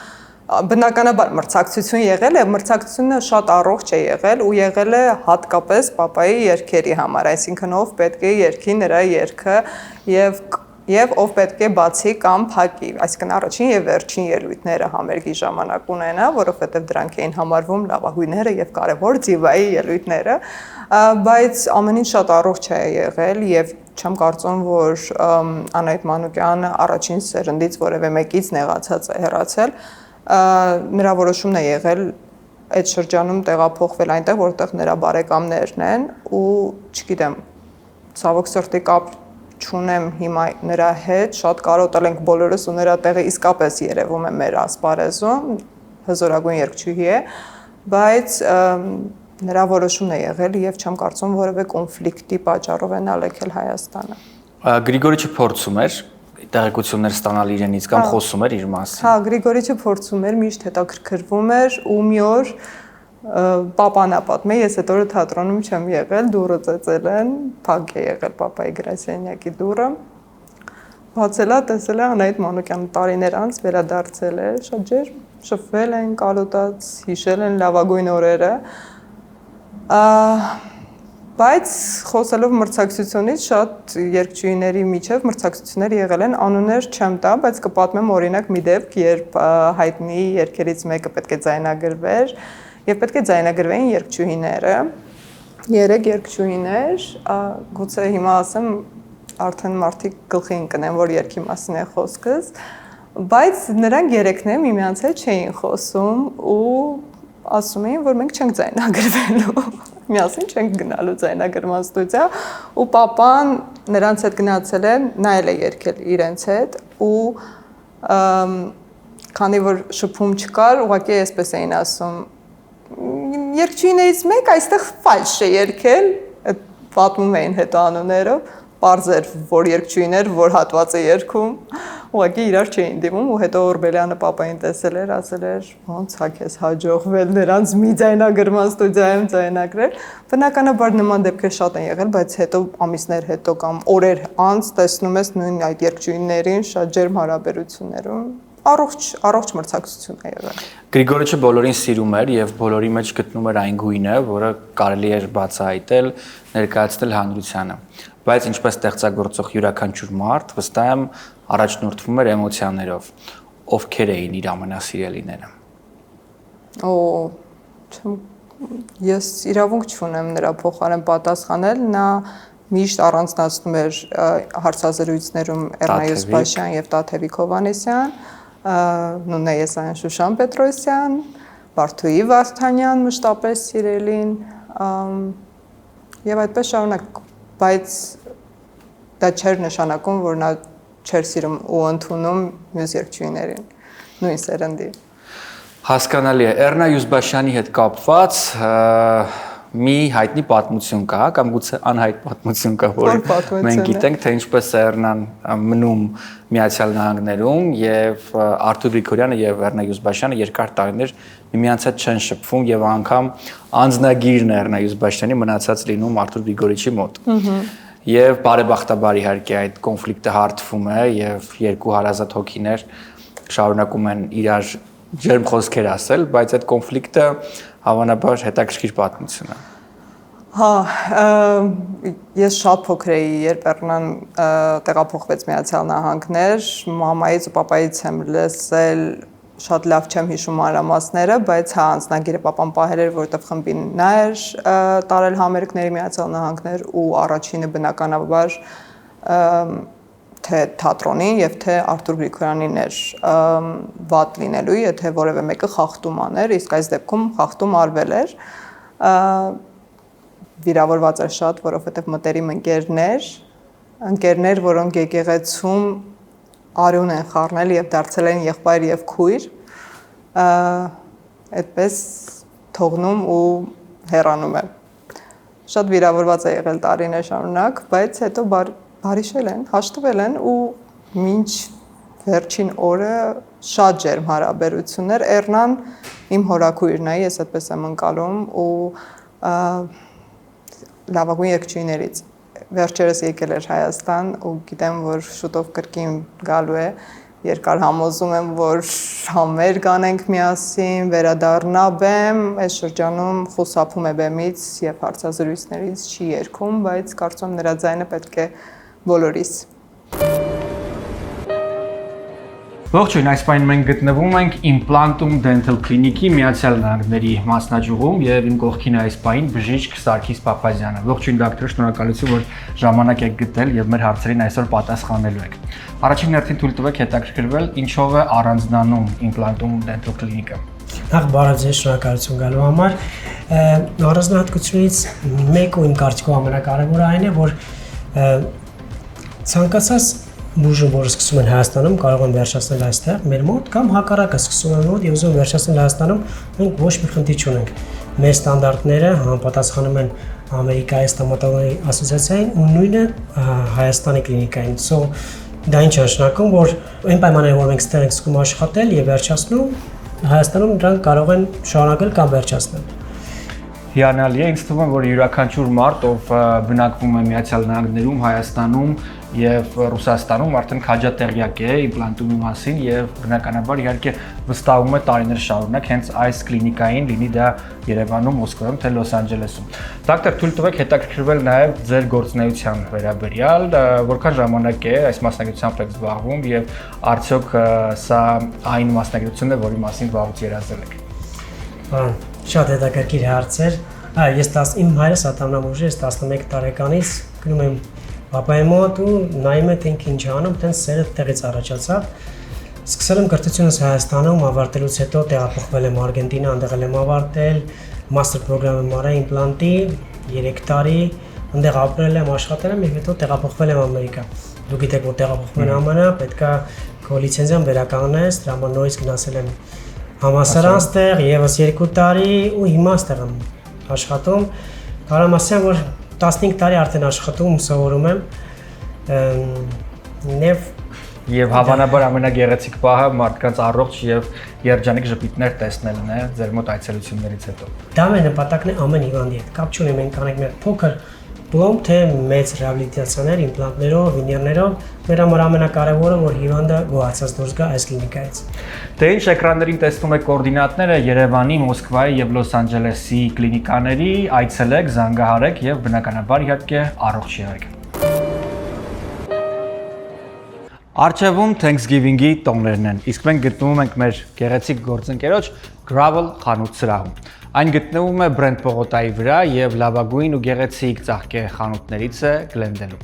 բնականաբար մրցակցություն եղել է, մրցակցությունը շատ առողջ է եղել ու եղել է հատկապես պապայի երգերի համար, այսինքն ով պետք է երգի նրա երգը եւ ով պետք է բացի կամ փակի, այսինքն առաջին եւ վերջին ելույթները համերգի ժամանակ ունենա, որովհետեւ դրանք էին համարվում լավագույնները եւ կարեւոր ձիվայի ելույթները, բայց ամեն ինչ շատ առողջ է եղել եւ չեմ կարծում, որ Անահիտ Մանուկյանը առաջին սերնդից որևէ մեկից նեղացած է հեռացել, նրա որոշումն է եղել այդ շրջանում տեղափոխվել այնտեղ, որտեղ նրա բարեկամներն են ու չգիտեմ, ցավոք սրտի կապ չունեմ հիմա նրա հետ, շատ կարոտել ենք բոլորս ու նրա տեղը իսկապես երևում է մեր ասպարեզում, հզորագույն երգչուհի է, բայց նրա որոշումն է եղել եւ չեմ կարծում որևէ կոնֆլիկտի պատճառով է նա լքել Հայաստանը։ Գրիգորիչը փորձում էր տեղեկություններ ստանալ իրենից կամ խոսում էր իր մասին։ Հա, Գրիգորիչը փորձում էր, միշտ հետաքրքրվում էր ու մի օր պապան ապատում է, ես այդ օրը թատրոնում չեմ եղել, դուռը ծեծել են, փակ է եղել պապայի գրասենյակի դուռը։ Բացել է, տեսել է Անահիտ Մանուկյանը տարիներ անց վերադարձել է, շատ ջերմ, շփվել են, կարոտած, հիշել են լավագույն օրերը։ Բայց խոսելով մրցակցությունից շատ երգչուհիների միջև մրցակցություններ եղել են, անուններ չեմ տա, բայց կպատմեմ օրինակ մի դեպք, երբ հայտնի երգերից մեկը պետք է ձայնագրվեր եւ պետք է ձայնագրվեին երգչուհիները, 3 երգչուհիներ, գուցե հիմա ասեմ արդեն մարդիկ գլխի ընկնեն, որ երկի մասին է խոսքս, բայց նրանք երեքն էլ միմյանց հետ չէին խոսում ու ասում էին, որ մենք չենք ձայնագրվելու, միասին չենք գնալու ձայնագրման ստուդիա ու papan նրանց հետ գնացել է, նայել է երգել իրենց հետ ու քանի որ շփում չկար, ուղղակի այսպես էին ասում երկչույներից մեկ այստեղ ֆալշ է երգել, պատմում էին հետո անուններով, պարզ էր, որ երկչույներ, որ հատված է երգում, ուղղակի իրար չէին դիմում ու հետո Օրբելյանը papayin տեսել էր, ասել էր, ոնց է քեզ հաջողվել նրանց մի ձայնագրման ստուդիայում ձայնագրել։ Բնականաբար նման դեպքեր շատ են եղել, բայց հետո ամիսներ հետո կամ օրեր անց տեսնում ես նույն այդ երկչույներին շատ ջերմ հարաբերություններում առողջ մրցակցություն է եղել։ Գրիգորիչը բոլորին սիրում էր եւ բոլորի մեջ գտնում էր այն գույնը, որը կարելի էր բացահայտել, ներկայացնել հանրությանը։ Բայց ինչպես ստեղծագործող յուրաքանչյուր մարդ, վստահ եմ, առաջնորդվում էր էմոցիաներով։ Ովքեր էին իր ամենասիրելիները։ Ես իրավունք չունեմ նրա փոխարեն պատասխանել, նա միշտ առանձնացնում էր հարցազրույցներում Էռնայուս Բաշյան եւ Տաթևիկ Հովհաննիսյան, Նունե Եսայան Շուշան Պետրոսյան, Վարդուհի Վարդանյան մշտապես սիրելին եւ այդպես շարունակ, բայց դա չէր նշանակում, որ նա չէր սիրում ու ընդունում մյուս երկչույներին, նույն սերնդի։ Հասկանալի է, Էռնա Յուզբաշյանի հետ կապված մի հայտնի պատմություն կա, կամ գուցե անհայտ պատմություն կա, որ մենք գիտենք, թե ինչպես է Էռնան մնում Միացյալ Նահանգներում եւ Արթուր Գրիգորյանը եւ Էռնա Յուզբաշյանը երկար տարիներ միմյանց հետ չեն շփվում եւ անգամ անձնագիրն Էռնա Յուզբաշյանի մնացած լինում Արթուր Գրիգորիչի մոտ։ Եվ բարեբախտաբար իհարկե այդ կոնֆլիկտը հարթվում է եւ երկու հարազատ հոգիներ շարունակում են իրար ջերմ խոսքեր ասել, բայց այդ կոնֆլիկտը հավանաբար հետաքրքիր պատմություն է։ Հա, ես շատ փոքր էի, երբ Էռնան տեղափոխվեց Միացյալ Նահանգներ, մամայից ու պապայից եմ լսել, շատ լավ չեմ հիշում մանրամասները, բայց հա անձնագիրը papan պահել էր, որովհետև խմբին նա էր տարել համերգների Միացյալ Նահանգներ ու առաջինը բնականաբար թե թատրոնին եւ թե Արթուր Գրիգորյանին էր վատ լինելու, եթե որևէ մեկը խախտում աներ, իսկ այս դեպքում խախտում արվել էր։ Վիրավորված էր շատ, որովհետեւ մտերիմ ընկերներ, որոնք եկեղեցում արյուն են խառնել եւ դարձել են եղբայր եւ քույր, այդպես թողնում ու հեռանում է։ Շատ վիրավորված է եղել տարիներ շարունակ, բայց հետո բարիշել են, հաշտվել են ու մինչ վերջին օրը շատ ջերմ հարաբերություններ։ Էռնան իմ հորաքույրն է, ես այդպես եմ ընկալում ու լավագույն երգչուհիներից վերջերս եկել էր Հայաստան ու գիտեմ, որ շուտով կրկին գալու է, երկար համոզում եմ, որ համերգ անենք միասին, վերադառնա բեմ, այս շրջանում խուսափում է բեմից եւ հարցազրույցներից չի երգում, բայց կարծում նրա ձայնը պետք է բոլորիս։ Ողջույն, այս պայն մենք գտնվում ենք Implantum Dental Clinic-ի Միացյալ Նահանգների մասնաճյուղում եւ իմ կողքին այս պայն բժիշկ Սարգիս Փափազյանը։ Ողջույն դոկտոր, շնորհակալություն, որ ժամանակ եք գտել եւ մեր հարցերին այսօր պատասխանելու եք։ Առաջին հերթին թույլ տվեք հետաքրքրվել, ինչով է առանձնանում Implantum Dental Clinic-ը։ Նախ բարև ձեզ, շնորհակալություն գալու համար։ Առանձնահատկությունից մեկը ու իմ կարծիքով ամենակարևորը այն է, որ ցանկացած բուժում, որը սկսում են Հայաստանում, կարող են վերջացնել այստեղ մեր մոտ կամ հակառակը սկսում են մոտ եւ ուզում վերջացնել Հայաստանում, մենք ոչ մի խնդիր չունենք։ Մեր ստանդարտները համապատասխանում են Ամերիկայի ստոմատոլոգիայի ասոցիացիային ու նույնը Հայաստանի կլինիկային։ Դա ինչ է նշանակում, որ այն պայմաններով, որ մենք ստեղ ենք սկսում աշխատել եւ վերջացնում, Հայաստանում դրանք կարող են շարունակել կամ վերջացնել։ Հիանալի է, ինձ թվում է, որ յուրաքանչյուր մարդ, ով բնակվում է Միացյալ Նահանգներում, Հայաստանում եւ Ռուսաստանում արդեն քաջատեղյակ է իմպլանտումի մասին եւ բնականաբար իհարկե վստահում է տարիներ շարունակ հենց այս կլինիկային, լինի դա Երևանում, Մոսկվայում, թե Լոս Անջելեսում։ Դոկտոր, թույլ տվեք հետաքրքրվել նաեւ ձեր գործունեության վերաբերյալ, որքան ժամանակ է այս մասնագիտությամբ եք զբաղվում եւ արդյոք սա այն մասնագիտությունն է, որի մասին վաղուց երազել եք։ Շատ հետաքրքիր հարց էր։ Իմ հայրս ատամնաբույժ է, 11 տարեկանից գնում եմ Պապայի մոտ ու նայում է թե ինքը ինչ անում, տենց սերը տեղից առաջացավ։ Սկսել եմ կրթությունս Հայաստանում, ավարտելուց հետո տեղափոխվել եմ Արգենտինա, այնտեղ եմ ավարտել, master program եմ արել իմպլանտի 3 տարի, այնտեղ ապրել եմ, աշխատել եմ եւ հետո տեղափոխվել եմ Ամերիկա։ Դուք գիտեք, որ տեղափոխման ԱՄՆ պետքա քո լիցենզիան վերականգնես, դրա համար նորից գնացել եմ համալսարան ստեղ եւս 2 տարի ու հիմա ստեղ եմ աշխատում։ Կարամ ասեմ, որ 15 տարի արդեն աշխատում, սովորում եմ։ Եվ հավանաբար ամենագեղեցիկ պահը մարդկանց առողջ եւ երջանիկ ժպիտներ տեսնելն է ձեր մոտ այցելություններից հետո։ Դա մեր նպատակն է ամեն հիվանդի հետ։ Կապ չունի մենք կանենք մեր փոքր պլոմ թե մեծ ռեաբիլիտացիաներ, իմպլանտներով, վինիրներով, մեր համար ամենակարևորը որ հիվանդը գոհացած դուրս գա այս կլինիկայից։ Դե ինչ էկրաններին տեսնում եք կոորդինատները Երևանի, Մոսկվայի եւ Լոս Անջելեսի կլինիկաների, այցելեք, զանգահարեք եւ բնականաբար իհարկե առողջ եղեք։ Արչևում Thanksgiving-ի տոներն են, իսկ մենք գտնվում ենք մեր գեղեցիկ գործընկերոջ Gravel խանութ սրահում։ Այն գտնվում է Brent պողոտայի վրա եւ լավագույն ու գեղեցիկ ծաղկե խանութներից է Glendale-ում։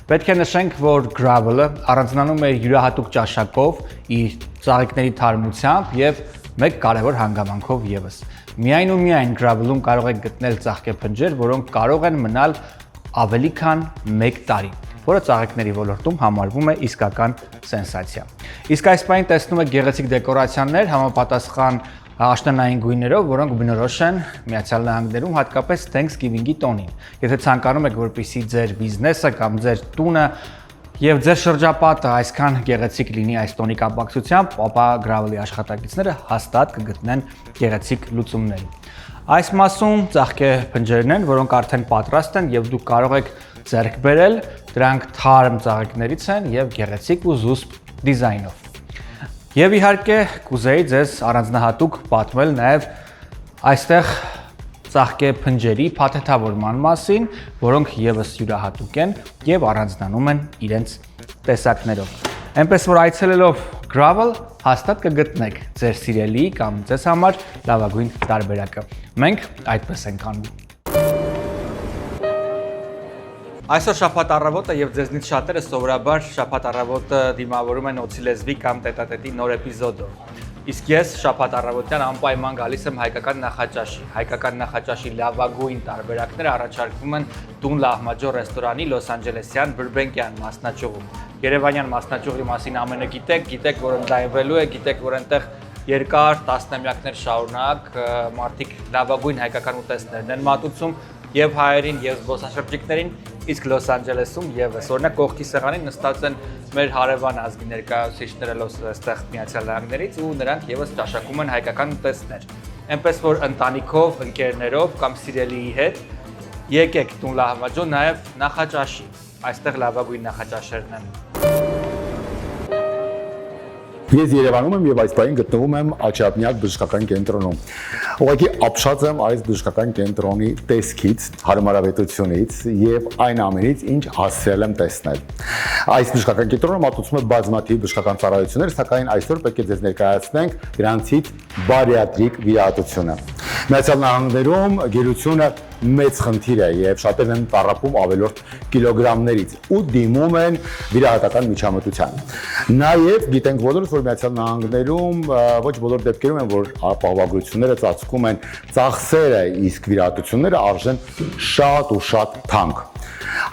Պետք է նշենք, որ Gravel-ը առանձնանում է իր յուրահատուկ ճաշակով, իր ծաղիկների թարմությամբ եւ մեկ կարևոր հանգամանքով եւս։ Միայն ու միայն Gravel-ում կարող եք գտնել ծաղկե փնջեր, որոնք կարող են մնալ ավելի քան 1 տարի, որը ծաղիկների ոլորտում համարվում է իսկական սենսացիա։ Իսկ այս պահին տեսնում եք գեղեցիկ դեկորացիաներ համապատասխան աշնանային գույներով, որոնք բնորոշ են Միացյալ Նահանգներում, հատկապես Thanksgiving-ի տոնին։ Եթե ցանկանում եք, որպեսզի ձեր բիզնեսը կամ ձեր տունը եւ ձեր շրջապատը այսքան գեղեցիկ լինի այս տոնի կապակցությամբ, ապա Gravel-ի աշխատակիցները հաստատ կգտնեն գեղեցիկ լուծումներ։ Այս մասում ծաղկե փնջերն են, որոնք արդեն պատրաստ են եւ դուք կարող եք ձեռք բերել, դրանք թարմ ծաղիկներից են եւ գեղեցիկ ու զուսպ դիզայնով։ Եվ իհարկե կուզեի ձեզ առանձնահատուկ պատմել նաև այստեղ ծաղկե փնջերի փաթեթավորման մասին, որոնք եւս յուրահատուկ են եւ առանձնանում են իրենց տեսակներով։ Այնպես որ այցելելով Gravel հաստատ կգտնեք ձեր սիրելի կամ ձեզ համար լավագույն տարբերակը։ Մենք այդպես ենք անում։ Այսօր շաբաթ առավոտը եւ ձեզնից շատերը սովորաբար շաբաթ առավոտը դիմավորում են օծի լեզվի կամ տետատետի նոր էպիզոդով։ Իսկ ես շաբաթ առավոտյան անպայման գալիս եմ հայկական նախաճաշի։ Հայկական նախաճաշի լավագույն տարբերակները առաջարկվում են Տուն Լահմաջո ռեստորանի Լոս Անջելեսյան Բրբենկյան մասնաճյուղում։ Երևանյան մասնաճյուղի մասին ամենը գիտեք, որ ընդլայնվելու է, գիտեք, որ այնտեղ երկար տասնամյակներ շարունակ մարդիկ լավագույն հայկական ուտեստներն են մատուցում եւ հայերին եւ զբոսաշրջիկներին, իսկ Լոս Անջելեսում եւս օրինակ կողքի սեղանին նստած են մեր հարևան ազգի ներկայացուցիչները այստեղ Միացյալ Նահանգներից ու նրանք եւս ճաշակում են հայկական ուտեստներ։ Այնպես որ ընտանիքով, ընկերներով կամ սիրելիի հետ եկեք Տուն Լահմաջո նաեւ նախաճաշի։ Այստեղ լավագույն նախաճաշերն են։ Ես Երևանում եմ եւ այս պահին գտնվում եմ Աչափնյակ բժշկական կենտրոնում։ Ուղղակի ապշած եմ այս բժշկական կենտրոնի տեսքից, հարմարավետությունից եւ այն ամենից, ինչ հասցրել եմ տեսնել։ Այս բժշկական կենտրոնը մատուցում է բազմաթիվ բժշկական ծառայություններ, սակայն այսօր պետք է ձեզ ներկայացնենք դրանցից բարիատրիկ վիրահատությունը։ Միացյալ Նահանգներում գերությունը մեծ խնդիր է եւ շատերն են տառապում ավելորդ կիլոգրամներից ու դիմում են վիրահատական միջամտության։ Նաեւ գիտենք բոլորս, որ Միացյալ Նահանգներում ոչ բոլոր դեպքերում են, որ ապահովագրությունները ծածկում են ծախսերը, իսկ վիրահատությունները արժեն շատ ու շատ թանկ։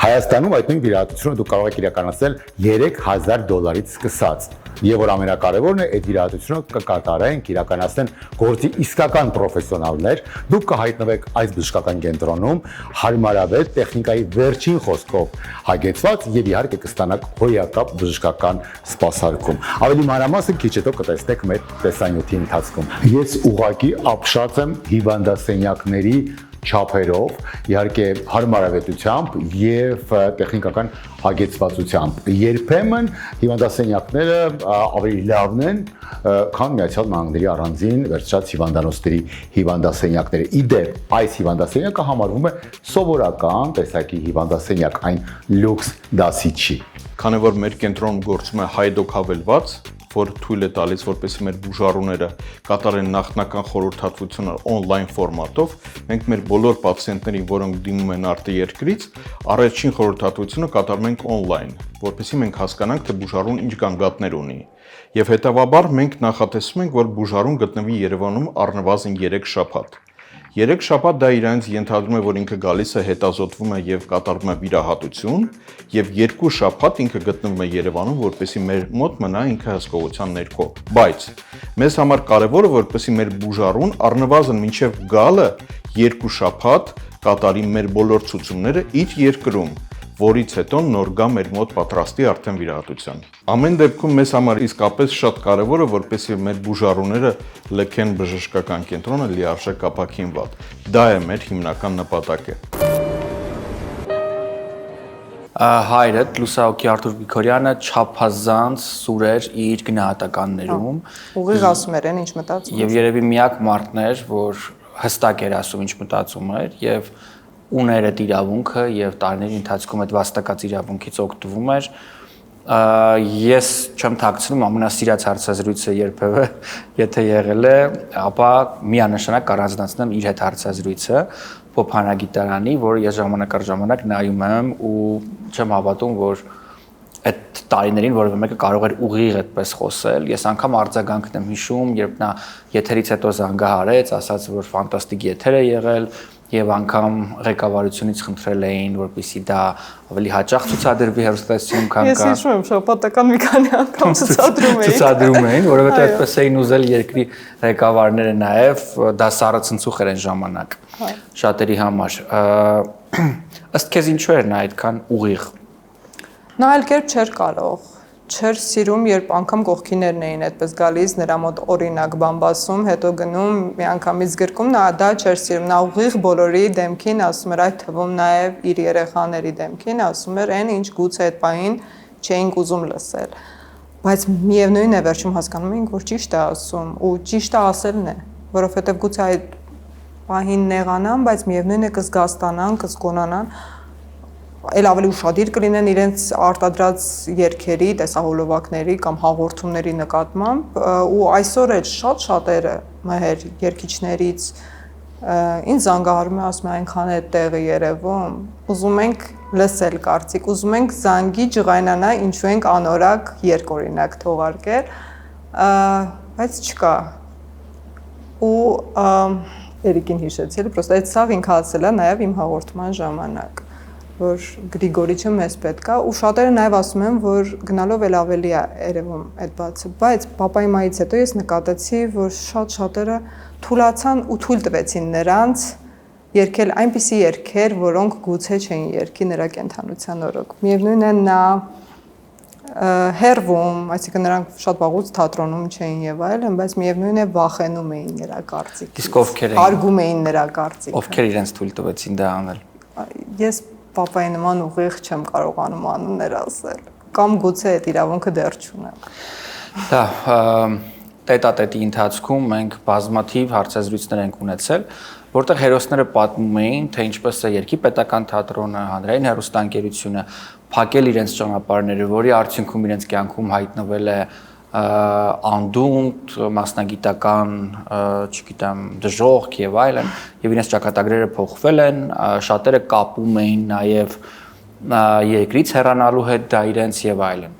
Հայաստանում այդ նույն վիրահատությունը դուք կարող եք իրականացնել $3000-ից սկսած։ Եվ որ ամենակարևորն է, այդ վիրահատությունը կկատարեն, կիրականացնեն գործի իսկական պրոֆեսիոնալներ, դուք կհայտնվեք այս բժշկական կենտրոնում հարմարավետ տեխնիկայի վերջին խոսքով հագեցված եւ իհարկե կստանաք հոյակապ բժշկական սպասարկում։ Ավելի մանրամասն քիչ հետո կտեսնեք մեր տեսանյութի ընթացքում։ Ես ուղղակի ապշած եմ հիվանդասենյակների չափերով, իհարկե հարմարավետությամբ եւ տեխնիկական հագեցվածությամբ։ Երբեմն հիվանդասենյակները ավելի լավն են, քան Միացյալ Նահանգների առանձին վերջացած հիվանդանոցների հիվանդասենյակները։ Իդեպ, այս հիվանդասենյակը համարվում է սովորական տեսակի հիվանդասենյակ, այն լյուքս դասի չի։ Քանի որ մեր կենտրոնում գործում է հայդոք հավելված, որ թույլ է տալիս, որպեսզի մեր բուժառուները կատարեն նախնական խորհրդատվությունը on-line ֆորմատով, մենք մեր բոլոր պացիենտներին, որոնք դիմում են արտերկրից, առաջին խորհրդատվությունը կատարում ենք on-line, որպեսզի մենք հասկանանք, թե բուժառուն ինչ գանգատներ ունի։ Եվ հետևաբար մենք նախատեսում ենք, որ բուժառուն գտնվի Երևանում առնվազն 3 շաբաթ։ 3 շաբաթ դա իրանց ենթադրում է, որ ինքը գալիս է, հետազոտվում է եւ կատարվում է վիրահատություն, եւ 2 շաբաթ ինքը գտնվում է Երևանում, որպեսզի մեր մոտ մնա ինքը հսկողության ներքո։ Բայց մեզ համար կարևորը, որպեսզի մեր բուժառուն առնվազն մինչեւ գալը 2 շաբաթ կատարի մեր բոլոր ցուցումները իր երկրում, որից հետո նոր գա մեր մոտ պատրաստի արդեն վիրահատության։ Ամեն դեպքում մեզ համար իսկապես շատ կարևոր է, որպեսզի մեր բուժառուները լքեն բժշկական կենտրոնը լիարժեք ապակինված։ Դա է մեր հիմնական նպատակը։ Հայրդ Լուսահոգի Արթուր Գրիգորյանը չափազանց սուր էր իր գնահատականներում։ Ուղիղ ասում էր, ինչ մտածում։ Եվ երևի միակ մարդն էր, որ հստակ էր ասում, ինչ մտածում էր, եւ ուներ այդ իրավունքը եւ տարիների ընթացքում այդ վաստակած իրավունքից օգտվում էր։ Ես չեմ թաքցնում ամենասիրած հարցազրույցը երբևէ, եթե եղել է, ապա միանշանակ կառանձնացնեմ իր հետ հարցազրույցը Փոփանագիտարանի, որը ես ժամանակ առ ժամանակ նայում եմ ու չեմ հավատում, որ այդ տարիներին որևէ մեկը կարող էր ուղիղ այդպես խոսել։ Ես անգամ արձագանքն եմ հիշում, երբ նա եթերից հետո զանգահարեց, ասաց, որ ֆանտաստիկ եթեր է եղել, եւ անգամ ղեկավարությունից խնդրել էին, որպեսզի դա ավելի հաճախ ցուցադրվի հեռուստացույցում, քան կա։ Ես հիշում եմ, շաբաթական մի քանի անգամ ցուցադրում էին, որովհետեւ այդպես էին ուզել երկրի ղեկավարները նաեւ, դա սառը ցնցուխ էր այն ժամանակ շատերի համար։ Ըստ քեզ ինչու էր նա այդքան ուղիղ։ Նա այլ կերպ չէր կարող, չէր սիրում, երբ անգամ կողքիներն էին այդպես գալիս, նրա մոտ օրինակ բամբասում, հետո գնում, միանգամից գրկում, նա դա չէր սիրում, նա ուղիղ բոլորի դեմքին ասում էր, այդ թվում նաև իր երեխաների դեմքին ասում էր, այն ինչ գուցե այդ պահին չէինք ուզում լսել։ Բայց միևնույն է, վերջում հասկանում էինք, որ ճիշտ է ասում, ու ճիշտը ասելն է, որովհետև գուցե այդ պահին նեղանան, բայց միևնույն է կզգաստանան, կզգոնանան, այլ ավելի ուշադիր կլինեն իրենց արտադրած երգերի, տեսահոլովակների կամ հաղորդումների նկատմամբ ու այսօր էլ շատ շատերը մեր երգիչներից ինձ զանգահարում է, ասում է այնքան է տեղը երևում, ուզում ենք լսել կարծիք, ուզում ենք զանգի ջղայնանա, ինչու ենք անորակ երգ օրինակ թողարկել, բայց չկա։ Ու Երիկին հիշեցի, էլի, պրոստը այդ սաղ ինքը ասել է նաև իմ հաղորդման ժամանակ, որ Գրիգորիչը մեզ պետք է, ու շատերը նաև ասում են, որ գնալով էլ ավելի է երևում այդ բացը, բայց պապայի մայից հետո ես նկատեցի, որ շատ շատերը թուլացան ու թույլ տվեցին նրանց երգել այնպիսի երգեր, որոնք գուցե չէին երգի նրա կենդանության օրոք։ Միևնույն է նա հերվում, այսինքն նրանք շատ վաղուց թատրոնում չէին եւ այլն, բայց միևնույն է վախենում էին նրա կարծիքից։ Իսկ ովքեր էին։ Հարգում էին նրա կարծիքը։ Ովքեր իրենց թույլ տվեցին դա անել։ Ես պապայի նման ուղիղ չեմ կարողանում անուններ ասել, կամ գուցե այդ իրավունքը դեռ չունեմ։ Դա տետատետի ընթացքում մենք բազմաթիվ հարցազրույցներ ենք ունեցել, որտեղ հերոսները պատմում էին, թե ինչպես է Երգի պետական թատրոնը, հանրային հեռուստաընկերությունը փակել իրենց ճանապարհները, որի արդյունքում իրենց կյանքում հայտնվել է անդունդ, մասնագիտական, չգիտեմ, դժոխք եւ այլն, եւ իրենց ճակատագրերը փոխվել են, շատերը կապում էին նաեւ երկրից հեռանալու հետ դա իրենց եւ այլն։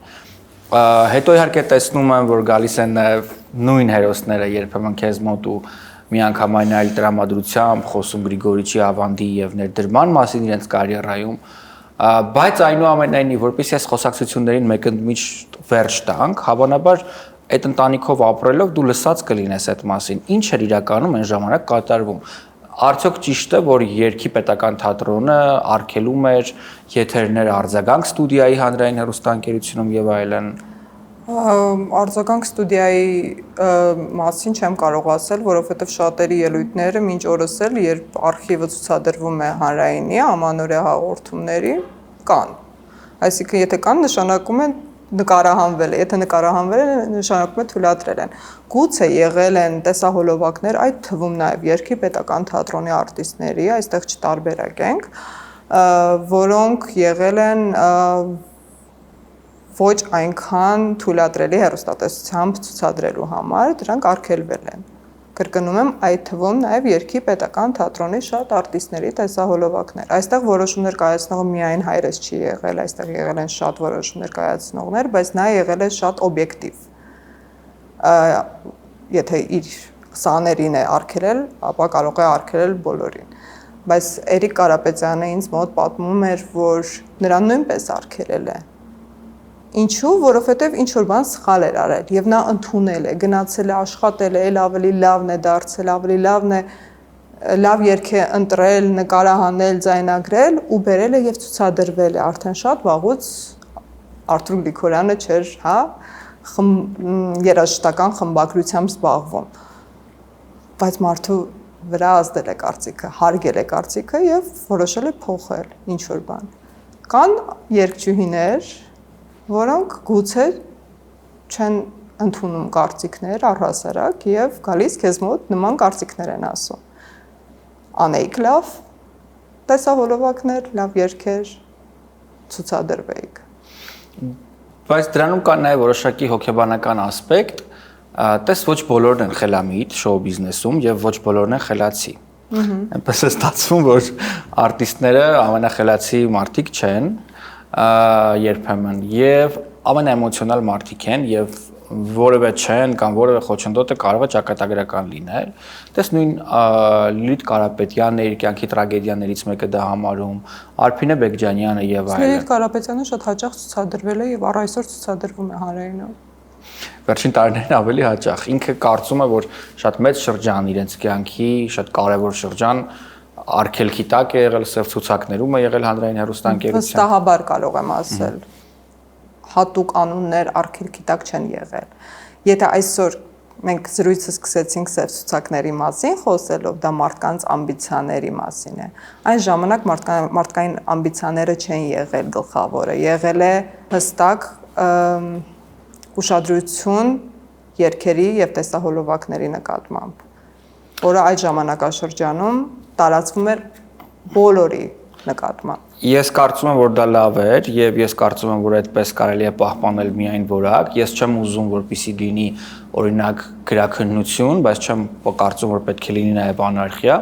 Հետո իհարկե տեսնում եմ, որ գալիս են նաեւ նույն հերոսները երբեմն քեզ մոտ ու միանգամայն այլ տրամադրությամբ խոսում Գրիգորիչի ավանդի եւ ներդրման մասին իրենց կարիերայում, բայց այնուամենայնիվ, որպես այս խոսակցություններին մեկընդմիշտ վերջ տանք, հավանաբար այդ ընտանիքով ապրելով դու լսած կլինես այդ մասին, ինչ էր իրականում այն ժամանակ կատարվում։ Արդյոք ճիշտ է, որ Երգի պետական թատրոնը արգելում էր եթերներ արձագանք ստուդիայի հանրային հեռուստաընկերությունում եւ այլն։ Արձագանք ստուդիայի մասին չեմ կարող ասել, որովհետև շատերի ելույթները մինչ օրս էլ, երբ արխիվը ցուցադրվում է հանրայինի ամանորյա հաղորդումների, կան։ Այսինքն, եթե կան, նշանակում է նկարահանվել է, եթե նկարահանվել է, նշանակում է թույլատրել են։ Գուցե եղել են տեսահոլովակներ, այդ թվում նաև Երգի պետական թատրոնի արտիստների, այստեղ չտարբերակենք, որոնք եղել են ոչ այնքան թույլատրելի հեռուստատեսությամբ ցուցադրելու համար դրանք արգելվել են։ Կրկնում եմ, այդ թվում նաև Երգի պետական թատրոնի շատ արտիստների տեսահոլովակներ։ Այստեղ որոշումներ կայացնողը միայն հայրս չի եղել, այստեղ եղել են շատ որոշումներ կայացնողներ, բայց նա եղել է շատ օբյեկտիվ։ Եթե իր սաներին է արգելել, ապա կարող է արգելել բոլորին։ Բայց Էրիկ Կարապետյանը ինձ մոտ պատմում էր, որ նրան նույնպես արգելել է։ Ինչու, որովհետև ինչ որ բան սխալ էր արել եւ նա ընդունել է, գնացել է, աշխատել է, ել ավելի լավն է դարձել, ավելի լավն է, լավ երգ է ընտրել, նկարահանել, ձայնագրել ու բերել է եւ ցուցադրվել է արդեն շատ վաղուց Արթուր Գրիգորյանը չէր, հա, երաժշտական խմբագրությամբ զբաղվում։ Բայց մարդու վրա ազդել է կարծիքը, հարգել է կարծիքը եւ որոշել է փոխել ինչ որ բան։ Կան երգչուհիներ, որոնք գուցե չեն ընդունում կարծիքներ առհասարակ եւ գալիս քեզ մոտ նման կարծիքներ են ասում։ Անեիք լավ, տեսահոլովակներ, լավ երգեր, ցուցադրվեիք։ Բայց դրանում կա նաեւ որոշակի հոգեբանական ասպեկտ, տես ոչ բոլորն են խելամիտ շոու բիզնեսում եւ ոչ բոլորն են խելացի։ Այնպես է ստացվում, որ արտիստները ամենախելացի մարդիկ չեն, երբեմն եւ ամենաէմոցիոնալ մարդիկ են եւ որևէ չեն կամ որևէ խոչընդոտը կարող է ճակատագրական լինել։ Տես նույն Լիլիթ Կարապետյանն իր կյանքի տրագեդիաներից մեկը դա համարում, Արփինե Բեկջանյանը եւ այլն։ Լիլիթ Կարապետյանը շատ հաճախ ցուցադրվել է եւ առ այսօր ցուցադրվում է հանրայինում։ Վերջին տարիներին ավելի հաճախ ինքը կարծում է, որ շատ մեծ շրջան իրենց կյանքի, շատ կարևոր շրջան արգելքի տակ է եղել, սև ցուցակներում է եղել հանրային հեռուստաընկերության։ Վստահաբար կարող եմ ասել, հատուկ անուններ արգելքի տակ չեն եղել։ Եթե այսօր մենք զրույցը սկսեցինք սև ցուցակների մասին խոսելով, դա մարդկանց ամբիցիաների մասին է։ Այն ժամանակ մարդկային ամբիցիաները չեն եղել գլխավորը, եղել է հստակ ուշադրություն երգերի եւ տեսահոլովակների նկատմամբ, որը այդ ժամանակաշրջանում տարածվում էր բոլորի նկատմամբ։ Ես կարծում եմ, որ դա լավ էր եւ ես կարծում եմ, որ այդպես կարելի է պահպանել միայն որակ։ Ես չեմ ուզում, որպեսզի լինի օրինակ գրաքննություն, բայց չեմ կարծում, որ պետք է լինի նաեւ անարխիա։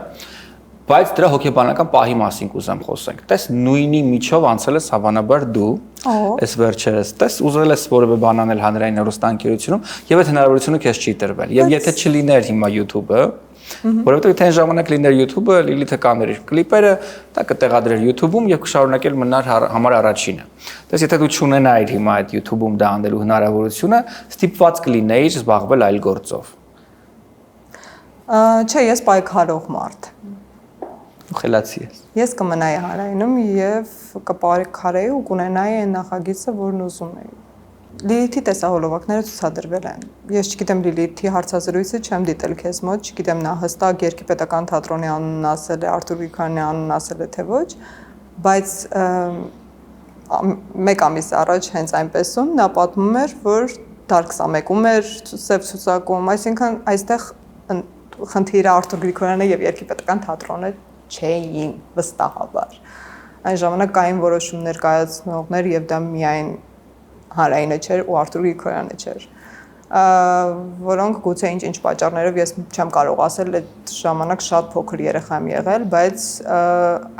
Բայց դրա հոգեբանական պահի մասին կուզեմ խոսենք։ Տես նույնի միջով անցել ես հավանաբար դու, այս վերջերս, տես ուզել ես որևէ բան անել հանրային հեռուստաընկերությունում եւ այդ հնարավորությունը քեզ չի տրվել։ Եվ եթե չլիներ հիմա YouTube-ը, որովհետեւ եթե այն ժամանակ լիներ YouTube-ը, Լիլիթը կաներ իր կլիպերը, դա կտեղադրեր YouTube-ում եւ կշարունակել մնար համար առաջինը։ Տես եթե դու չունենայիր հիմա այդ YouTube-ում դա անելու հնարավորությունը, ստիպված կլինեիր զբաղվել այլ գործով։ Չէ, ես պայքարող մարդ Խելացի ես։ Ես կմնայի հանրայինում եւ կպայքարեի ու կունենայի այն նախագիծը, որն ուզում եի։ Լիլիթի տեսահոլովակները ցուցադրվել են։ Ես չգիտեմ Լիլիթի հարցազրույցը չեմ դիտել քեզ մոտ, չգիտեմ նա հստակ Երգի պետական թատրոնի անունն ասել է, Արթուր Գրիգորյանի անունն ասել է թե ոչ, բայց մեկ ամիս առաջ հենց այնպեսում նա պատմում էր, որ Դարկ 21-ում էր սև ցուցակում, այսինքն այստեղ խնդիրը Արթուր Գրիգորյանը եւ Երգի պետական թատրոնը չէին վստահաբար։ Այն ժամանակ կային որոշումներ կայացնողներ եւ դա միայն հանրայինը չէր ու Արթուր Գրիգորյանը չէր, որոնք գուցե ինչ-ինչ պատճառներով ես չեմ կարող ասել, այդ ժամանակ շատ փոքր երեխա եմ եղել, բայց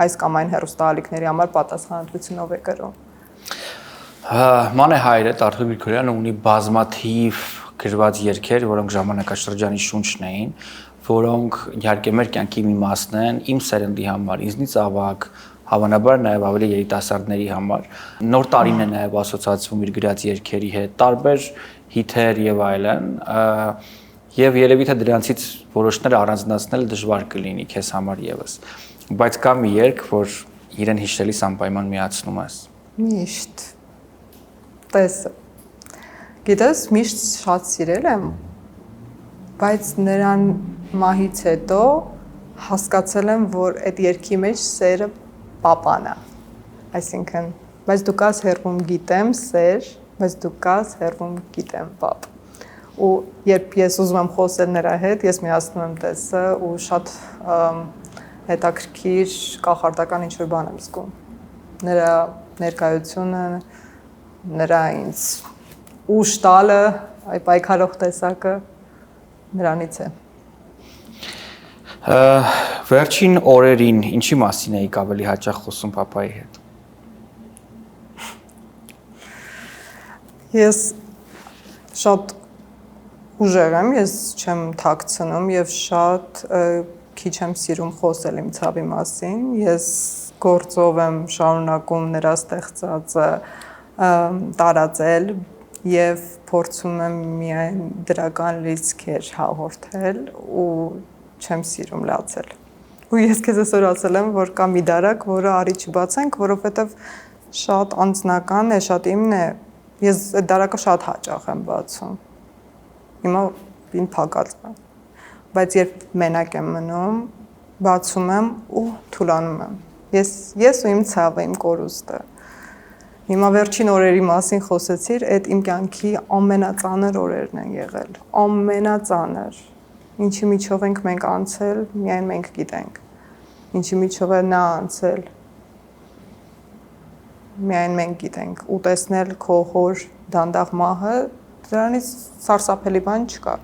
այս կամ այն հեռուստաալիքների համար պատասխանատվությունով է կրում։ Մանե հայրը Արթուր Գրիգորյանը ունի բազմաթիվ գրված երգեր, որոնք ժամանակաշրջանի շունչն էին, որոնք իհարկե մեր կյանքի մի մասն են, իմ սերնդի համար, ինձնից ավագ, հավանաբար նաև ավելի երիտասարդների համար։ Նոր տարին է նաև ասոցացվում իր գրած երգերի հետ, տարբեր հիթեր եւ այլն, եւ երևի թե դրանցից որոշները առանձնացնել դժվար կլինի քեզ համար եւս։ Բայց կա մի երգ, որ իրեն հիշելիս անպայման միացնում ես։ Միշտ։ Տեսը։ Գիտես, միշտ շատ սիրել եմ, բայց նրան մահից հետո հասկացել եմ, որ այդ երգի մեջ սերը պապան է։ Այսինքն, բայց դու կաս հեռվում գիտեմ սեր, բայց դու կաս հեռվում գիտեմ պապ։ Ու երբ ես ուզում եմ խոսել նրա հետ, ես միացնում եմ տեսը ու շատ հետաքրքիր կախարդական ինչ-որ բան եմ զգում։ Նրա ներկայությունը նրա ինձ ուշ տալը, այ պայքարող տեսակը նրանից է։ Վերջին օրերին ինչի մասին էիք ավելի հաճախ խոսում papa-ի հետ։ Ես շատ ուժեղ եմ, ես չեմ թաքցնում եւ շատ քիչ եմ սիրում խոսել իմ ցավի մասին։ Ես գործով եմ շարունակում նրա ստեղծածը տարածել եւ փորձում եմ միայն դրական լիցքեր հաղորդել ու չեմ սիրում լացել։ Ու ես քեզ այսօր ասել եմ, որ կա մի դարակ, որը արի չբացենք, որովհետեւ շատ անձնական է, շատ իմն է։ Ես այդ դարակը շատ հաճախ եմ բացում։ Հիմա ին փակած է։ Բայց երբ մենակ եմ մնում, բացում եմ ու թուլանում եմ։ Ես ու իմ ցավը, իմ կորուստը։ Հիմա վերջին օրերի մասին խոսեցիր, այդ իմ կյանքի ամենածանր օրերն են եղել։ Ամենածանր։ Ինչի միջով ենք մենք անցել, միայն մենք գիտենք։ Ինչի միջով է նա անցել, միայն մենք գիտենք։ Ու տեսնել քո հոր դանդաղ մահը, դրանից սարսափելի բան չկա։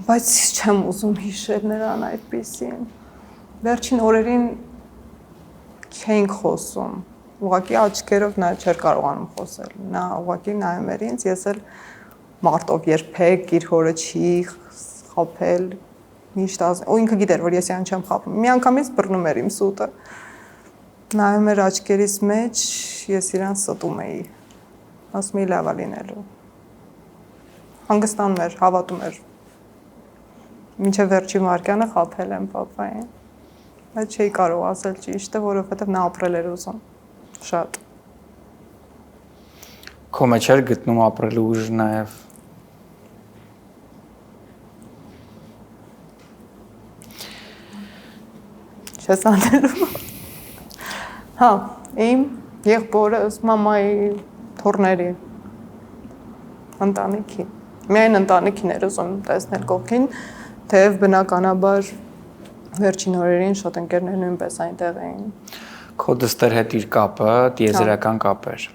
Բայց չեմ ուզում հիշել նրան այդպիսին։ Վերջին օրերին չէինք խոսում։ Ուղղակի աչքերով նա չէր կարողանում խոսել։ Նա ուղղակի նայում էր ինձ, ես էլ մարտով երբեք իր հորը չի խաբել, միշտ ու ինքը գիտեր, որ ես իրան չեմ խաբում։ Մի անգամից բռնում էր իմ սուտը։ Նայում էր աչքերիս մեջ, ես իրան ստում էի։ Ասում էի լավ է լինելու։ Հանգստանում էր, հավատում էր։ Մինչև վերջի վայրկյանը խաբել եմ պապային։ Բայց չէի կարող ասել ճիշտը, որովհետև նա ապրել էր ուզում։ Շատ։ Քո մեջ էր գտնում ապրելու ուժ նաև։ Չես անելու։ Հա, իմ եղբորս, մամայի, թոռների, ընտանիքի։ Միայն ընտանիքին էր ուզում տեսնել կողքին, թեև բնականաբար վերջին օրերին շատ ընկերներ նույնպես այնտեղ էին։ Քո դստեր հետ իր կապը տիեզերական կապ էր։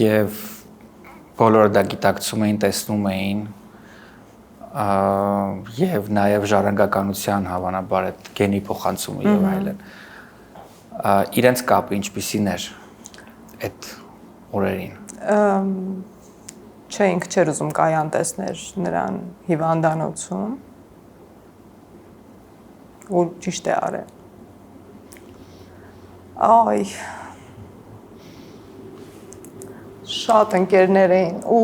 Եվ բոլորը դա գիտակցում էին, տեսնում էին, եւ նաեւ ժառանգականության հավանաբար այդ գենի փոխանցումը եւ այլն։ Իրենց կապը ինչպիսին էր այդ օրերին։ Չէր ուզում կայան տեսներ նրան հիվանդանոցում։ Ու ճիշտ է արել։ Այ շատ ընկերներ էին ու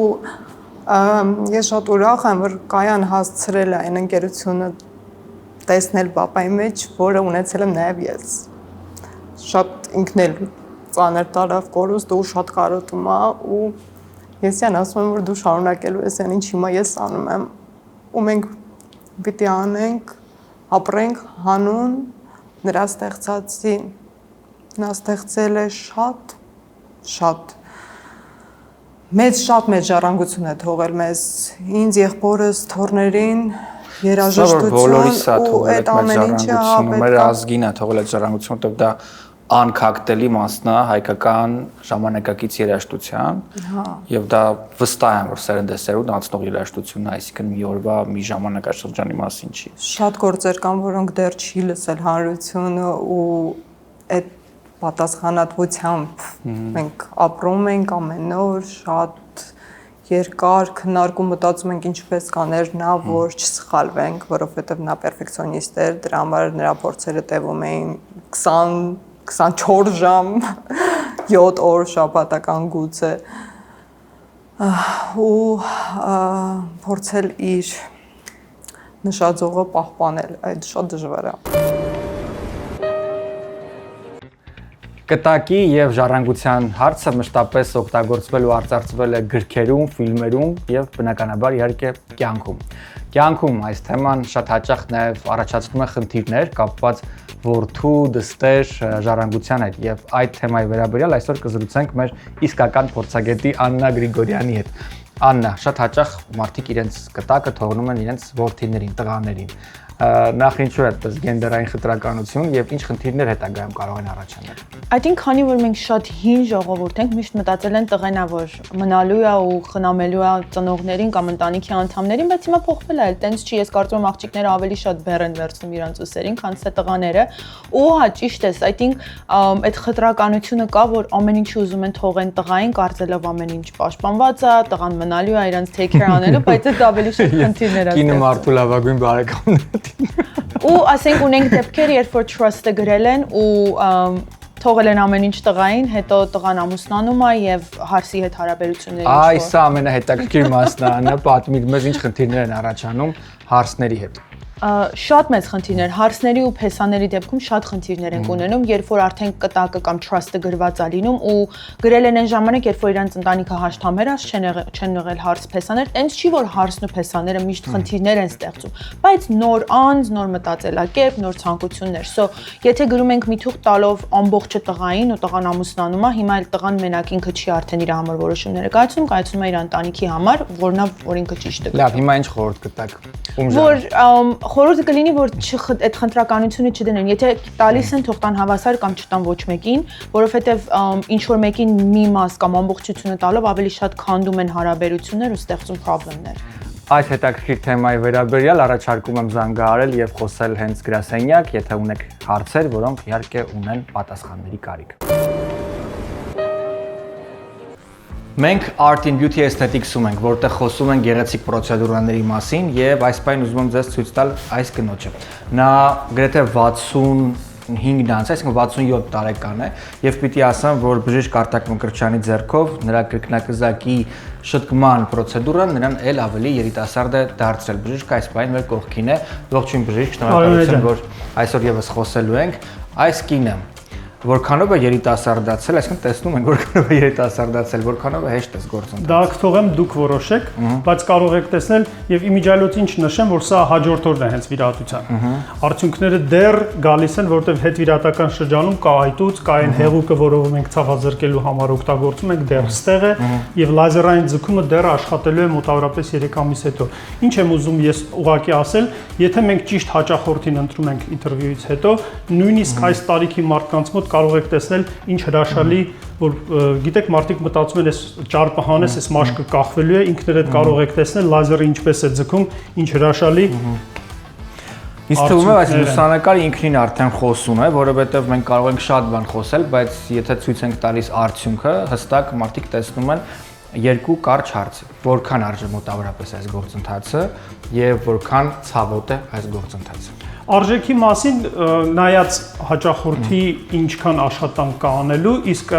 ես շատ ուրախ եմ, որ կայան հասցրել է այն ընկերությունը տեսնել պապայի մեջ, որը ունեցել եմ նաև ես։ Շատ ինքն էլ ծանր տարավ կորուստ ու շատ կարոտում է ու ես յան ասում եմ, որ դու շարունակելու ես այն ինչ հիմա ես անում եմ ու մենք պիտի անենք, ապրենք հանուն նրա ստեղծածին։ Նա ստեղծել է շատ մեծ ժառանգություն է թողել մեզ, ինձ եղբորս, թոռներին, երաժշտություն ու այդ ամեն ինչը մեր ազգին է թողել այդ ժառանգությունը, որտեղ դա անքակտելի մասն է հայկական ժամանակակից երաժշտության, եւ դա վստահ եմ, որ սերնդեսերունդ անցնող երաժշտությունն է, այսինքն մի օրվա, մի ժամանակաշրջանի մասին չի։ Շատ գործեր կան, որոնք դեռ չի լսել հանրությունը ու այդ պատասխանատվությամբ մենք ապրում ենք ամեն օր, շատ երկար քննարկում մտածում ենք ինչպես կաներ նա, որ չսխալվենք, որովհետև նա պերֆեկցիոնիստ էր, դրա համար նրա փորձերը տևում էին 24 ժամ, 7 օր շաբաթական գուցե ու փորձել իր նշաձողը պահպանել, այդ շատ դժվար է։ Կտակի եւ ժառանգության հարցը մշտապես օգտագործվել ու արծարծվել է գրքերում, ֆիլմերում եւ բնականաբար իհարկե կյանքում։ Կյանքում այս թեման շատ հաճախ նաեւ առաջացնում է խնդիրներ կապված որդու, դստեր, ժառանգության հետ եւ այդ թեմայի վերաբերյալ այսօր կզրուցենք մեր իսկական փորձագետի Աննա Գրիգորյանի հետ։ Աննա, շատ հաճախ մարդիկ իրենց կտակը թողնում են իրենց որդիներին, տղաներին։ նախ ինչու է այդպես գենդերային խտրականություն եւ ինչ խնդիրներ հետագայում կարող են առաջանալ։ I think քանի որ մենք շատ հին ժողովուրդ ենք, միշտ մտածել են տղենա, որ մնալու է ու խնամելու է ծնողներին կամ ընտանիքի անդամներին, բայց հիմա փոխվել է, տենց չի, ես կարծում եմ աղջիկները ավելի շատ բեռ են վերցնում իրանց ուսերին, քան թե տղաները։ Ու հա, ճիշտ է, I think այդ խտրականությունը կա, որ ամեն ինչի ուզում են թողեն տղային, կարծելով ամեն ինչ պաշտպանված է, տղան մնալու է իրանց take care անելու, բայց այդ ավելի շատ խնդիրներ է։ Կինը մարդու լավագույն բարեկամն է։ Ու ասենք ունենք դեպքեր, երբ որ trust-ը գրել են ու թողել են ամեն ինչ տղային, հետո տղան ամուսնանում է եւ հարսի հետ հարաբերությունների ինչ-որ։ Այ սա ամենահետաքրքիր մասն է, պատմի մեզ ինչ խնդիրներ են առաջանում հարսների հետ։ Շատ մեծ խնդիրներ, հարսների ու փեսաների դեպքում շատ խնդիրներ են ունենում, երբ որ արդեն կտակը կամ trust-ը գրված է լինում ու գրել են այն ժամանակ, երբ որ իրանց ընտանիքը հաշտամերած չեն եղել հարս փեսաներ, այնց չի որ հարսն ու փեսաները միշտ խնդիրներ են ստեղծում, բայց նոր անձ, նոր մտածելակերպ, նոր ցանկություններ։ So, եթե գրում ենք մի թուղթ տալով ամբողջը տղային ու տղան ամուսնանում է, հիմա էլ տղան մենակ ինքը չի արդեն իր համար որոշումները կայացնում է իր ընտանիքի համար, որն է, որ ինքը ճիշտ է։ Լավ, հիմա ինչ խորհուրդ կտաք։ Որ խորհուրդը կլինի, որ այդ խնդրականությունը չդնեն, եթե տալիս են, թող տան հավասար կամ չտան ոչ մեկին, որովհետև ինչ որ մեկին մի մաս կամ ամբողջությունը տալով ավելի շատ քանդում են հարաբերություններ ու ստեղծում խնդիրներ։ Այդ հետաքրքիր թեմայի վերաբերյալ առաջարկում եմ զանգահարել եւ խոսել հենց գրասենյակ, եթե ունեք հարցեր, որոնք իհարկե ունեն պատասխանների կարիք։ Մենք Art in Beauty Aesthetics-ում ենք, որտեղ խոսում ենք գեղեցիկ պրոցեդուրաների մասին եւ այս պայն ուզում եմ ձեզ ցույց տալ այս կնոջը։ Նա գրեթե 65 անց, այսինքն 67 տարեկան է եւ պիտի ասեմ, որ բժիշկ Արտակ Մկրտչյանի ձեռքով նրա կրկնակզակի շտկման պրոցեդուրան նրան էլ ավելի երիտասարդ է դարձրել։ Բժիշկը այս պայն մեր կողքին է։ Ողջույն բժիշկ, շնորհակալություն, որ այսօր եւս խոսելու ենք։ Այս կինը որքանով է երիտասարդացել, այսինքն տեսնում ենք որքանով է երիտասարդացել, որքանով է հեշտ է գործընթացը։ Դա կթողեմ դուք որոշեք, բայց կարող եք տեսնել եւ իմիջիալոց ինչ նշեմ, որ սա հաջորդ օրն է հենց վիրահատության։ Արդյունքները դեռ գալիս են, որտեղ հետվիրահատական շրջանում կա այտուց, կա այն հեղուկը, որով մենք ցավազրկելու համար օգտագործում ենք, դեռ ստեղ է եւ լազերային ձգումը դեռ աշխատելու է մոտավորապես 3 ամիս հետո։ Ինչ եմ ուզում ես ուղղակի ասել, եթե մենք ճիշտ հաճախորդին ընտրում ենք ինտերվյուից հետո, նույնիսկ այս տարիքի մարդկանց մոտ կարող եք տեսնել ինչ հրաշալի, որ գիտեք մարդիկ մտածում են, այս ճարպը հանես, այս մաշկը կախվելու է, ինքներդ կարող եք տեսնել լազերը ինչպես է ձգում, ինչ հրաշալի։ Իսկ թվում է, այս լուսանկարը ինքնին արդեն խոսում է, որովհետև մենք կարող ենք շատ բան խոսել, բայց եթե ցույց ենք տալիս արդյունքը, հստակ մարդիկ տեսնում են երկու կարճ հարց, որքան արժե մոտավորապես այս գործընթացը եւ որքան ցավոտ է այս գործընթացը։ Արժեքի մասին նայած հաճախորդի ինչքան աշխատանք կա անելու, իսկ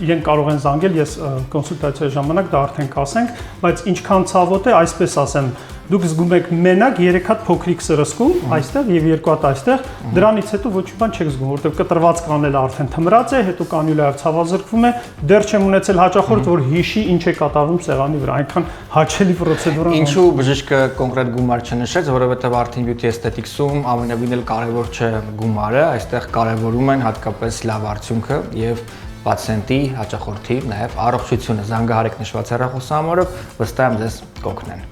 իրենք կարող են զանգել, ես կոնսուլտացիայի ժամանակ դա արդեն կասենք, բայց ինչքան ցավոտ է, այսպես ասեմ, դուք զգում եք մենակ 3 հատ փոքրիկ սրսկում այստեղ եւ 2 հատ այստեղ, դրանից հետո ոչ մի բան չեք զգում, որովհետեւ կտրված կանելը արդեն թմրած է, հետո կանյուլայով ցավազրկվում է, դեռ չեմ ունեցել հաճախորդ, որ հիշի ինչ է կատարվում սեղանի վրա, այնքան հաճելի պրոցեդուրա է։ Ինչու բժիշկը կոնկրետ գումար չնշեց, որովհետեւ Art in Beauty Aesthetics-ում ամենավին էլ կարևոր չէ գումարը, այստեղ կարևորում են հատկապես լավ արդյունքը եւ պացիենտի, հաճախորդի, նաեւ առողջությունը։ Զանգահարեք նշված հեռախոսահամարով, վստահ եմ ձեզ կօգնեն։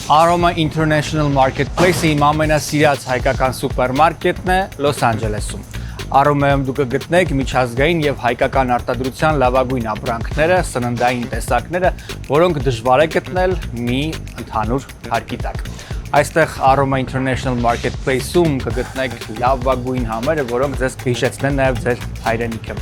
Aroma International Marketplace-ը իմ ամենասիրած հայկական սուպերմարկետն է Լոս Անջելեսում։ Aroma-ում դուք կգտնեք միջազգային եւ հայկական արտադրության լավագույն ապրանքները, սննդային տեսակները, որոնք դժվար է գտնել մի ընդհանուր հարկի տակ։ Այստեղ Aroma International Marketplace-ում կգտնեք լավագույն համերը, որոնք ձեզ կհիշեցնեն նաեւ ձեր հայրենիքը։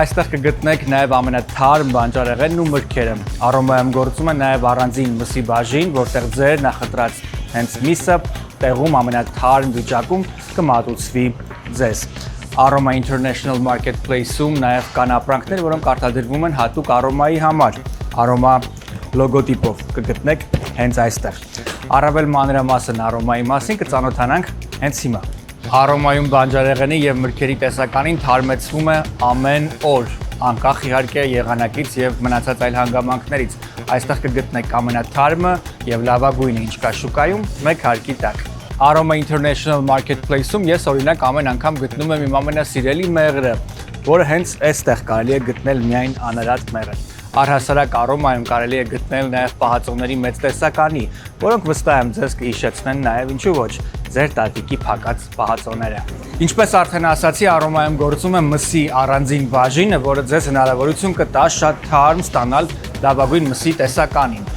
Այստեղ կգտնեք նաեւ ամենաթարմ բանջարեղենն ու մրգերը։ Aroma-ում գործում է նաեւ առանձին մսի բաժին, որտեղ ձեր նախընտրած հենց միսը տեղում ամենաթարմ վիճակում կմատուցվի ձեզ։ Aroma International Marketplace-ում նաեւ կան ապրանքներ, որոնք արտադրվում են հատուկ Aroma-ի համար։ Aroma լոգոտիպով կգտնեք հենց այստեղ։ Առավել մանրամասն Aroma-ի մասին կծանոթանանք հենց հիմա։ Aroma-ում բանջարեղենի եւ մրգերի տեսականին թարմեցվում է ամեն օր, անկախ իհարկե եղանակից եւ մնացած այլ հանգամանքներից։ Այստեղ կգտնեք ամենաթարմը եւ լավագույնը, ինչ կա շուկայում, մեկ հարկի տակ։ Aroma International Marketplace-ում ես օրինակ ամեն անգամ գտնում եմ իմ ամենասիրելի մեղրը, որը հենց այստեղ կարելի է գտնել միայն անարատ մեղր։ Առհասարակ արոմայում կարելի է գտնել նաև պահածոների մեծ տեսականի, որոնք վստահ եմ ձեզ կհիշեցնեն նաև ինչու ոչ ձեր տատիկի փակած պահածոները։ Ինչպես արդեն ասացի, արոմայում գործում է մսի առանձին բաժինը, որը ձեզ հնարավորություն կտա շատ թարմ ստանալ լավագույն մսի տեսականին։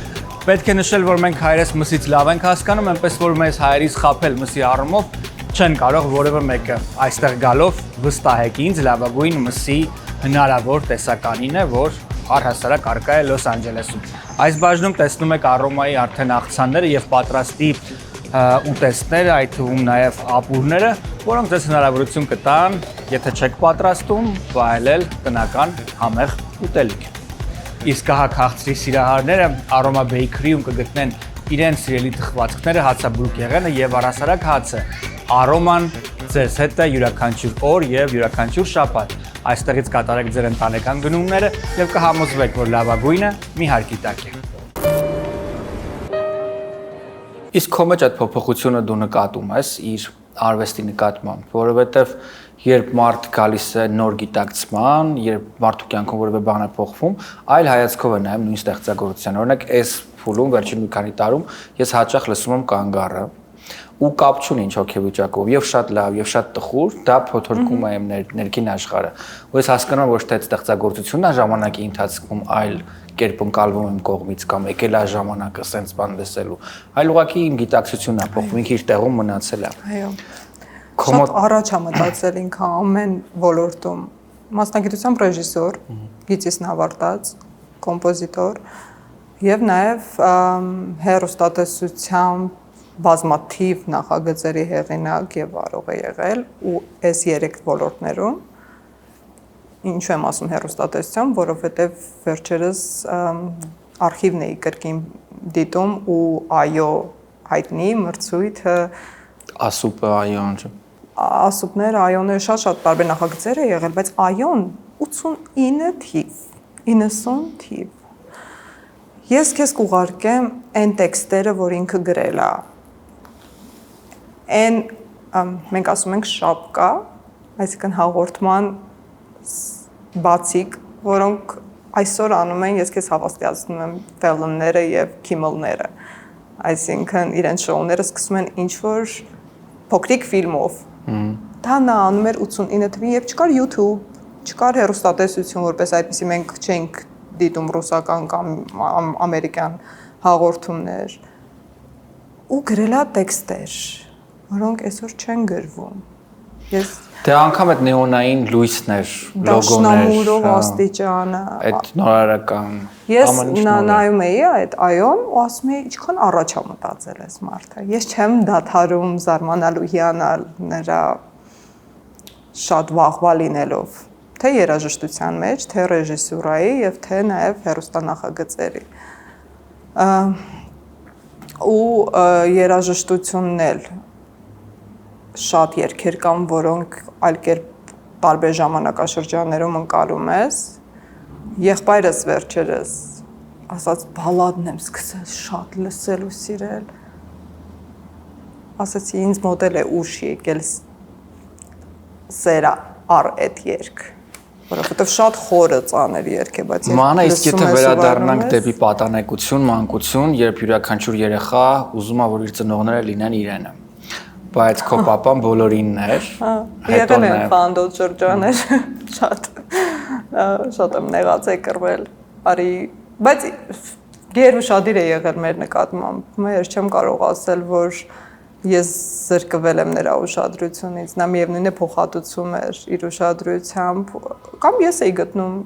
Պետք է նշել, որ մենք հայերս մսից լավ ենք հասկանում, այնպես որ մեզ հայերից խաբել մսի առումով չեն կարող որևէ մեկը։ Այստեղ գալով վստահեք ինձ, լավագույն մսի հնարավոր տեսականին է, որ առհասարակ առկա է Լոս Անջելեսում։ Այս բաժնում տեսնում եք արոմայի արդեն աղցանները եւ պատրաստի ուտեստները, այդ թվում նաև ապուրները, որոնք ձեզ հնարավորություն կտան, եթե չեք պատրաստում, վայելել տնական համեղ ուտելիք։ Իսկ հա քաղցրի սիրահարները Aroma Bakery-ում կգտնեն իրենց սիրելի թխվածքները, հացաբուրգեղենը եւ առհասարակ հացը։ Aroman ձեզ հետ է յուրաքանչյուր օր եւ յուրաքանչյուր շաբաթ։ Այստեղից կատարեք ձեր ընտանեկան գնումները եւ կհամոզվեք, որ լավագույնը մի հարկի տակ է։ Իսկ քո մեջ այդ փոփոխությունը դու նկատում ես իր արվեստի նկատմամբ, որովհետև երբ մարդ գալիս է նոր գիտակցման, երբ մարդու կյանքում որևէ բան է փոխվում, այլ հայացքով է նայում նույն ստեղծագործության։ Օրինակ, այս փուլում վերջին մի քանի տարում ես հաճախ լսում եմ կանգառը ու կապ չունի ինչ հոգեվիճակով, եւ շատ լավ, եւ շատ տխուր, դա փոթորկում է իմ ներքին աշխարհը։ Ու ես հասկանում եմ, ոչ թե ստեղծագործությունն է ժամանակի ընթացքում, այլ կերպ ընկալվում եմ կողմից կամ եկել է ժամանակը սենց բան լսելու, այլ ուղղակի իմ գիտակցությունն է փոխվում, ինքը իր տեղում մնացել է։ Այո։ Շատ առաջ է մտածել ինքը ամեն ոլորտում։ Մասնագիտությամբ ռեժիսոր, գիծիսն ավարտած, կոմպոզիտոր եւ նաեւ հեռուստատեսությամբ բազմաթիվ նախագծերի հեղինակ եւ վարող է եղել ու այս 3 ոլորտներում ինչու եմ ասում հեռուստատեսությամբ, որովհետեւ վերջերս արխիվն էի կրկին դիտում ու այո հայտնի մրցույթը ասուպը այոն ասուպներ, այոները շատ տարբեր նախագծեր է եղել, բայց այոն 89 թիվ, 90 թիվ։ Ես քեզ կուղարկեմ այն տեքստերը, որ ինքը գրել է։ Այն մենք ասում ենք շապկա, այսինքն հաղորդման բացիկ, որոնք այսօր անում են, ես քեզ հավաստիացնում եմ Ֆելոնները եւ Քիմելները։ Այսինքն իրենց շոուները սկսում են ինչ-որ փոքրիկ ֆիլմով։ Դա նա անում էր 89 թվականին եւ չկար YouTube, չկար հեռուստատեսություն, որպես այդպեսի մենք չենք դիտում ռուսական կամ ամերիկյան հաղորդումներ։ Ու գրելա տեքստեր, որոնք այսօր չեն գրվում։ Ես դե անգամ այդ նեոնային լույսներ, լոգոներ, դաշնամուրով աստիճանը, այդ նորարարական ես նայում էի այդ այոն ու ասում էի, ինչքան առաջ է մտածել այս մարդը։ Ես չեմ դադարում զարմանալու հիանալ նրա շատ վաղվա լինելով, թե երաժշտության մեջ, թե ռեժիսուրայի եւ թե նաեւ հեռուստանախագծերի։ Ու երաժշտությունն էլ շատ երգեր կան, որոնք այլ կերպ տարբեր ժամանակաշրջաններում ընկալում ես։ Եղբայրս վերջերս ասաց բալադն եմ սկսել շատ լսել ու սիրել։ Ասացի ինձ մոդել է ուշ եկել սերա առ այդ երգ, որովհետև շատ խորը ծանր երգ է, բայց Մանա, իսկ եթե վերադառնանք դեպի պատանեկություն, մանկություն, երբ յուրաքանչյուր երեխա ուզում է, որ իր ծնողները լինեն իրենը։ Բայց քո պապան բոլորինն էր։ Եղել են ֆանդոտ շրջաներ, շատ եմ նեղացել կռվել, արի, բայց գերուշադիր է եղել մեր նկատմամբ, մեր չեմ կարող ասել, որ ես զրկվել եմ նրա ուշադրությունից, նա միևնույն է փոխհատուցում էր իր ուշադրությամբ, կամ ես էի գտնում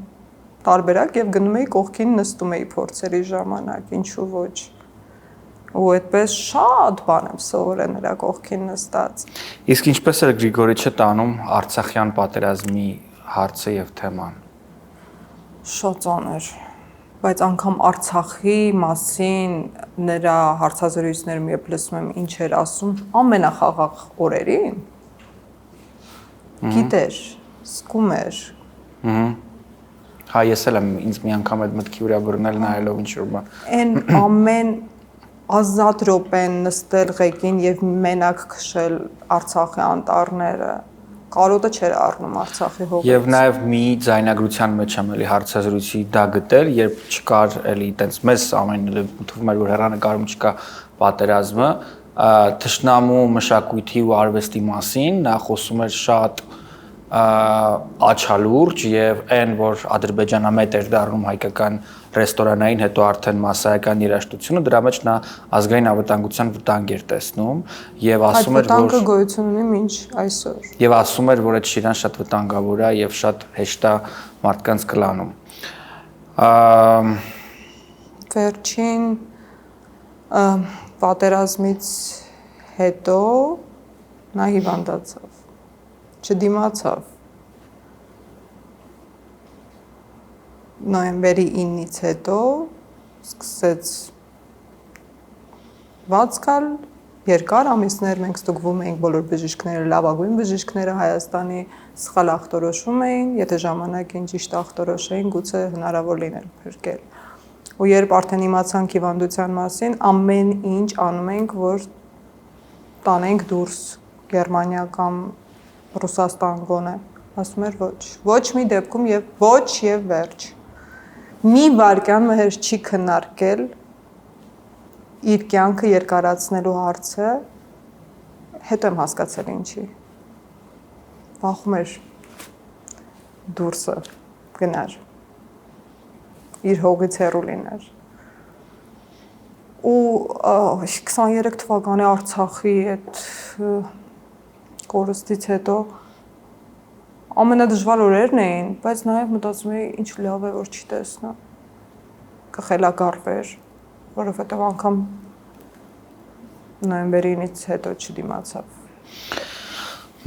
տարբերակ եւ գնում էի կողքին նստում էի փորձերի ժամանակ, ինչու ոչ։ Ու այդպես շատ բան եմ սովորել նրա կողքին նստած։ Իսկ ինչպես էր Գրիգորիչը տանում Արցախյան պատերազմի հարցը եւ թեման։ Շատ ծանր, բայց անգամ Արցախի մասին նրա հարցազրույցներում երբ լսում եմ ինչ էր ասում, ամենախաղաղ օրերին գիտեր, զգում էր։ Հա, ես էլ եմ ինձ մի անգամ այդ մտքի վրա բռնել նայելով ինչ-որ բան։ Այն ամեն ազատ րոպեն նստել ղեկին եւ մենակ քշել Արցախի անտառները, կարոտը չէր առնում Արցախի հողից։ Եվ նաև մի ձայնագրության մեջ եմ էլի հարցազրույցի դա գտել, երբ չկար էլի այտենց մեզ ամենը թվում էր որ հեռանկարում չկա պատերազմը, թշնամու մշակույթի ու արվեստի մասին նա խոսում էր շատ աչալուրջ եւ այն որ ադրբեջանամետ էր դառնում հայկական ռեստորանային հետո արդեն մասսայական երաժշտությունը դրա մեջ նա ազգային անվտանգության վտանգ էր տեսնում եւ ասում էր որ վտանգը գոյություն ունի մինչ այսօր եւ ասում էր որ այդ շիրան շատ վտանգավոր է եւ շատ հեշտ է մարդկանց կլանում վերջին պատերազմից հետո նա հիվանդացավ չդիմացավ նոյեմբերի 9-ից հետո սկսեց ված գալ երկար ամիսներ մենք ստուգվում էինք բոլոր բժիշկները լավագույն բժիշկները Հայաստանի սխալ ախտորոշում էին եթե ժամանակին ճիշտ ախտորոշեին գուցե հնարավոր լիներ փրկել ու երբ արդեն իմացանք հիվանդության մասին ամեն ինչ անում ենք որ տանենք դուրս Գերմանիա կամ Ռուսաստան գոնե ասում էր ոչ մի դեպքում եւ ոչ եւ վերջ մի վարքյան մհեր չի քննարկել իր կյանքը երկարացնելու հարցը հետո եմ հասկացել ինչի վախում էր դուրսը գնար իր հողից հեռու լիներ ու 23 թվականի Արցախի այդ կորստից հետո ամենադժվար օրերն էին, բայց նաև մտածում էի ինչ լավ է որ չի տեսնա կխելագարվեր, որովհետև անգամ նոյեմբերի 9-ից հետո չդիմացավ։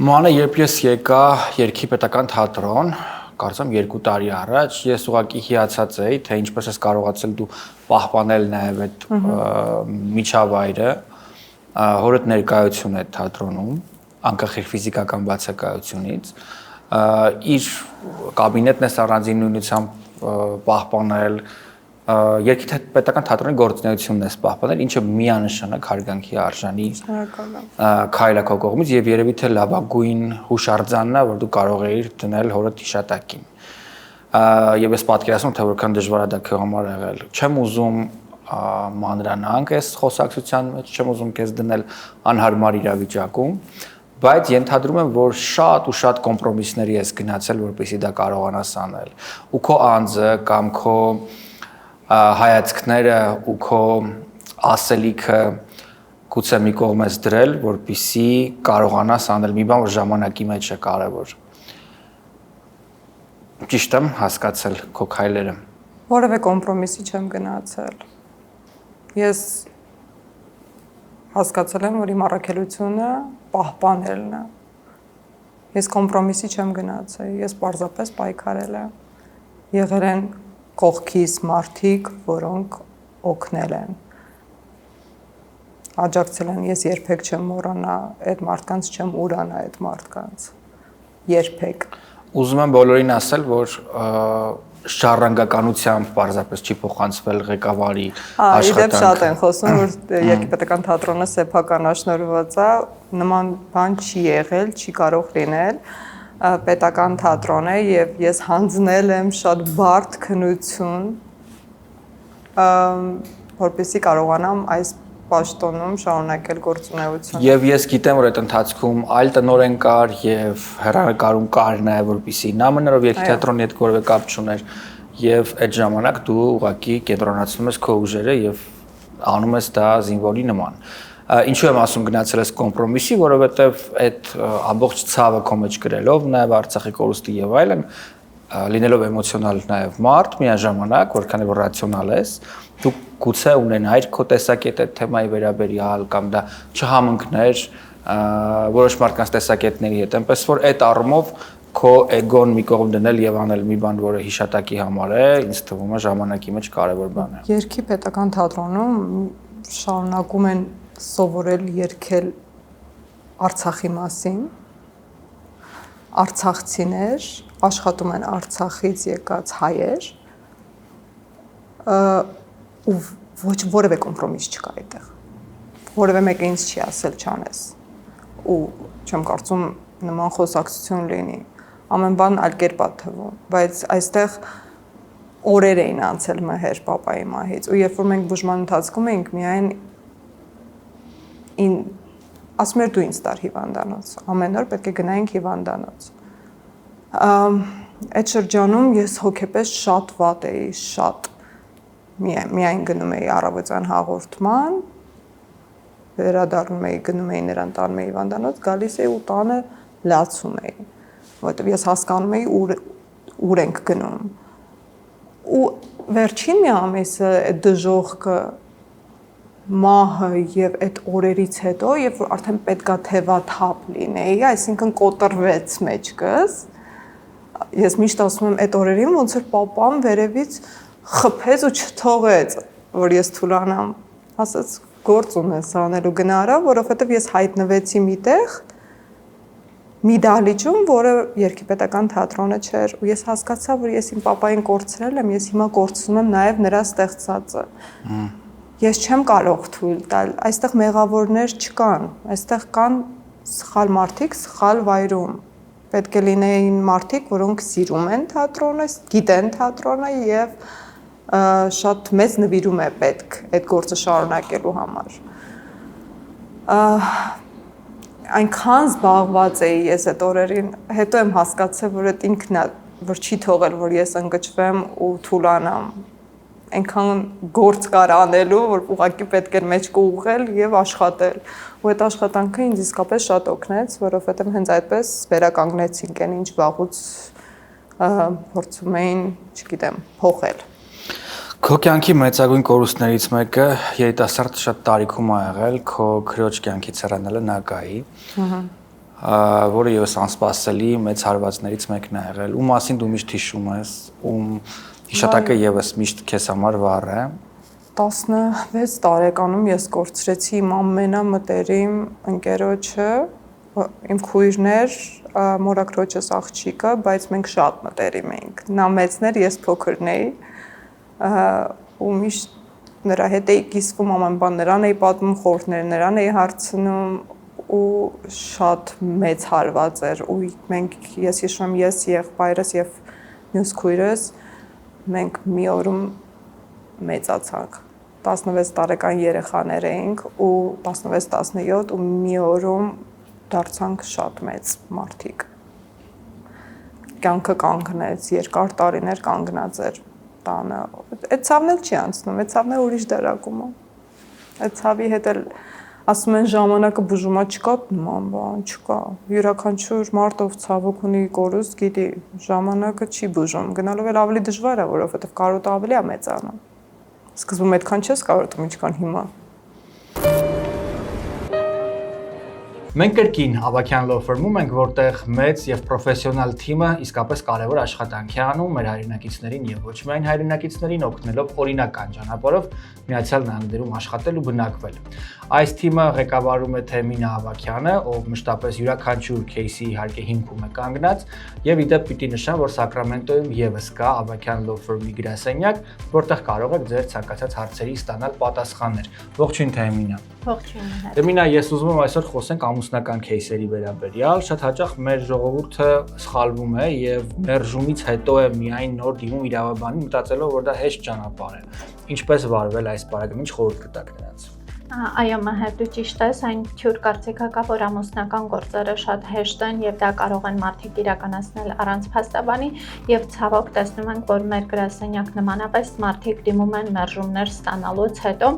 Մանե երբ ես եկա Երգի պետական թատրոն, կարծեմ 2 տարի առաջ, ես ուղղակի հիացած էի, թե ինչպես ես կարողացել դու պահպանել նաև այդ միջավայրը, հորդ ներկայություն է թատրոնում, անկախ իր ֆիզիկական բացակայությունից, իր կաբինետն ես առանձին նույնությամբ պահպանել, Երգի պետական թատրոնի գործունեությունն ես պահպանել, ինչը միանշանակ հարգանքի արժանի քայլ է քո կողմից եւ երևի թե լավագույն հուշարձանն է, որ դու կարող էիր դնել հորդ հիշատակին։ Եվ ես պատկերացնում թե որքան դժվար է դա քո համար եղել։ Չեմ ուզում մանրանանք այս խոսակցության մեջ, չեմ ուզում քեզ դնել անհարմար իրավիճակում, բայց ենթադրում եմ, որ շատ ու շատ կոմպրոմիսների ես գնացել, որպեսզի դա կարողանաս անել։ Ու քո անձը կամ քո հայացքները ու քո ասելիքը գուցե մի կողմ ես դրել, որպեսզի կարողանաս անել մի բան, որ ժամանակի մեջ է կարևոր։ Ճիշտ եմ հասկացել քո քայլերը։ Որևէ կոմպրոմիսի չեմ գնացել։ Ես հասկացել եմ, որ իմ առաքելությունը պահպանելն է։ Ես կոմպրոմիսի չեմ գնացել, ես պարզապես պայքարել եմ։ Եղել են կողքիս մարդիկ, որոնք օգնել են։ Աջակցել են, ես երբեք չեմ մոռանա այդ մարդկանց, չեմ ուրանա այդ մարդկանց։ Երբեք։ Ուզում եմ բոլորին ասել, որ ժառանգականությամբ պարզապես չի փոխանցվել ղեկավարի աշխատանքը։ Իդեպ շատ են խոսում, որ Երգի պետական թատրոնը սեփականաշնորհված է, նման բան չի եղել, չի կարող լինել։ Պետական թատրոն է եւ ես հանձնել եմ շատ բարդ քննություն, որպեսզի կարողանամ այս պաշտոնում շարունակել գործունեությունը։ Եվ ես գիտեմ, որ այդ ընթացքում այլ տնօրեն կար եւ հեռանկարում կար նաեւ որպեսզի նա մնարով Երգի թատրոնի հետ որևէ կապ չուներ եւ այդ ժամանակ դու ուղղակի կենտրոնացնում ես քո ուժերը եւ անում ես դա զինվորի նման։ Ինչու եմ ասում գնացել ես կոմպրոմիսի, որովհետեւ այդ ամբողջ ցավը քո մեջ գրելով նաեւ Արցախի կորուստի եւ այլն լինելով էմոցիոնալ նաեւ մարդ միաժամանակ, որքան որ ռացիոնալ ես, դու գուցե ունենայիր քո տեսակետը թեմայի վերաբերյալ կամ դա չհամընկներ որոշ մարդկանց տեսակետների հետ, այնպես որ այդ առումով քո էգոն մի կողմ դնել եւ անել մի բան, որը հիշատակի համար է, ինձ թվում է ժամանակի մեջ կարեւոր բան է։ Երգի պետական թատրոնում շարունակում են սովորել երգել Արցախի մասին։ Արցախցիներ աշխատում են Արցախից եկած հայեր ու ոչ որևէ կոմպրոմիս չկա այդտեղ։ Որևէ մեկը ինձ չի ասել չանես։ Ու չեմ կարծում նման խոսակցություն լինի։ Ամեն բան այլ կերպ է թվում, բայց այստեղ օրեր էին անցել մհեր պապայի մահից ու երբ որ մենք բուժման ընթացքում էինք միայն ասում էր դու ինձ տար հիվանդանոց, ամեն օր պետք է գնայինք հիվանդանոց։ Այդ շրջանում ես հոգեպես շատ վատ էի, շատ միայն գնում էի առավոտյան հաղորդման, վերադառնում էի, գնում էի նրան տանում էի հիվանդանոց, գալիս էի ու տանը լացում էի, որովհետև ես հասկանում էի ուր ենք գնում։ Ու վերջին մի ամիսը այդ դժոխքը, մահը եւ այդ օրերից հետո, երբ որ արդեն պետքա թևաթափ լինեի, այսինքն կոտրվեց մեջքս, ես միշտ ասում եմ այդ օրերին ոնց որ պապան վերևից խփեց ու չթողեց, որ ես թուլանամ, ասաց գործ ունես անելու գնարա, որովհետև ես հայտնվեցի միտեղ մի դահլիճում, որը Երգիպետական թատրոնը չէր, ու ես հասկացա, որ ես իմ պապային կորցրել եմ, ես հիմա կորցնում եմ նաև նրա ստեղծածը։ Ես չեմ կարող թույլ տալ, այստեղ մեղավորներ չկան, այստեղ կան սխալ մարդիկ, սխալ վայրում։ Պետք է լինեին մարդիկ, որոնք սիրում են թատրոնը, գիտեն թատրոնը եւ շատ մեծ նվիրում է պետք այդ գործը շարունակելու համար։ Այնքան զբաղված էի ես այդ օրերին, հետո եմ հասկացել, որ այդ ինքն է, որ չի թողել, որ ես ընկճվեմ ու թուլանամ։ Այնքան գործ կար անելու, որ ուղղակի պետք էր մեջքը ուղղել եւ աշխատել։ Ու այդ աշխատանքը ինձ իսկապես շատ օգնեց, որովհետեւ հենց այդպես վերականգնեցինք այն ինչ վաղուց փորձում էին, չգիտեմ, փոխել։ Քո կյանքի մեծագույն կորուստներից մեկը երիտասարդ շատ տարիքում ա եղել քո քրոջ կյանքից հեռանալը Նագայի, որը եւս անսպասելի մեծ հարվածներից մեկն ա եղել։ Ու մասին դու միշտ հիշում ես, ում հիշատակը եւս միշտ քեզ համար վառ է։ 16 տարեկանում ես կորցրեցի իմ ամենամտերիմ ընկերոջը, իմ քույրն էր, մորաքրոջս աղջիկը, բայց մենք շատ մտերիմ էինք։ Նա մեծն էր, ես փոքրն էի։ Ու միշտ նրա հետ էի կիսվում ամեն բան, նրան էի պատմում խորհուրդներ, նրան էի հարցնում ու շատ մեծ հարված էր ու մենք ես հիշում եմ ես եղբայրս եւ մյուս քույրս մենք մի օրում մեծացանք 16 տարեկան երեխաներ էինք ու 16-17 ու մի օրում դարձանք շատ մեծ մարդիկ կյանքը կանգնեց երկար տարիներ կանգնած էր տանը այդ ցավն էլ չի անցնում այդ ցավն էլ ուրիշ դարակում է այդ ցավի հետ էլ ասում են ժամանակը բուժումա չկա նման բան չկա յուրաքանչյուր մարդ ով ցավոք ունի կորուստ գիտի ժամանակը չի բուժում գնալով էլ ավելի դժվար է որովհետև կարոտը ավելի է մեծանում սկզբում այդքան չես կարոտում ինչքան հիմա Մենք կրկին Ավագյան Law Firm-ում ենք, որտեղ մեծ եւ պրոֆեսիոնալ թիմը իսկապես կարևոր աշխատանք է անում մեր հայրենակիցներին եւ ոչ միայն հայրենակիցներին օգնելով օրինական ճանապարհով Միացյալ Նահանգներում աշխատել ու բնակվել։ Այս թիմը ղեկավարում է Թեմինա Ավագյանը, ով մշտապես յուրաքանչյուր кейսի իհարկե հիմքում է կանգնած, եւ իդեպ պիտի նշեմ, որ Սակրամենտոյում եւս կա Ավագյան Law Firm-ի գրասենյակ, որտեղ կարող եք ձեր ցանկացած հարցերի ստանալ պատասխաններ։ Ողջույն Թեմինա։ Ողջույն։ Թեմինա, ես ուզում եմ այսօր խոսենք ամուսնական кейսերի վերաբերյալ, շատ հաճախ մեր ժողովուրդը սխալվում է եւ մերժումից հետո է միայն նոր դիմում իրավաբանին, մտածելով, որ դա հեշտ ճանապարհ է։ Ինչպես վարվել այս պարագայում, ինչ խորհուրդ կտաք նրանց։ Այո, Մհեր, դու ճիշտ ես, այն թյուր կարծիքա կա, որ ամուսնական գործերը շատ հեշտ են եւ դա կարող են մարդիկ իրականացնել առանց փաստաբանի եւ ցավոք տեսնում ենք, որ մեր գրասենյակ նմանապես մարդիկ դիմում են մերժումներ ստանալուց հետո,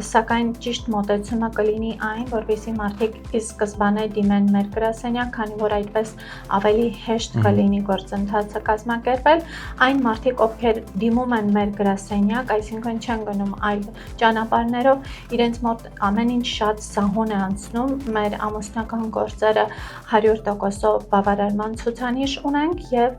սակայն ճիշտ մոտեցումը կլինի այն, որովհետեւ մարդիկ ի սկզբանե դիմեն մեր գրասենյակ, քանի որ այդպես ավելի հեշտ կլինի գործընթացը կազմակերպել, այն մարդիկ, ովքեր դիմում են մեր գրասենյակ, այսինքն չեն գնում այլ ճանապարհներով, իրենց ամեն ինչ շատ սահուն է անցնում, մեր ամուսնական գործերը 100%-ով բավարարման ցուցանիշ ունենք եւ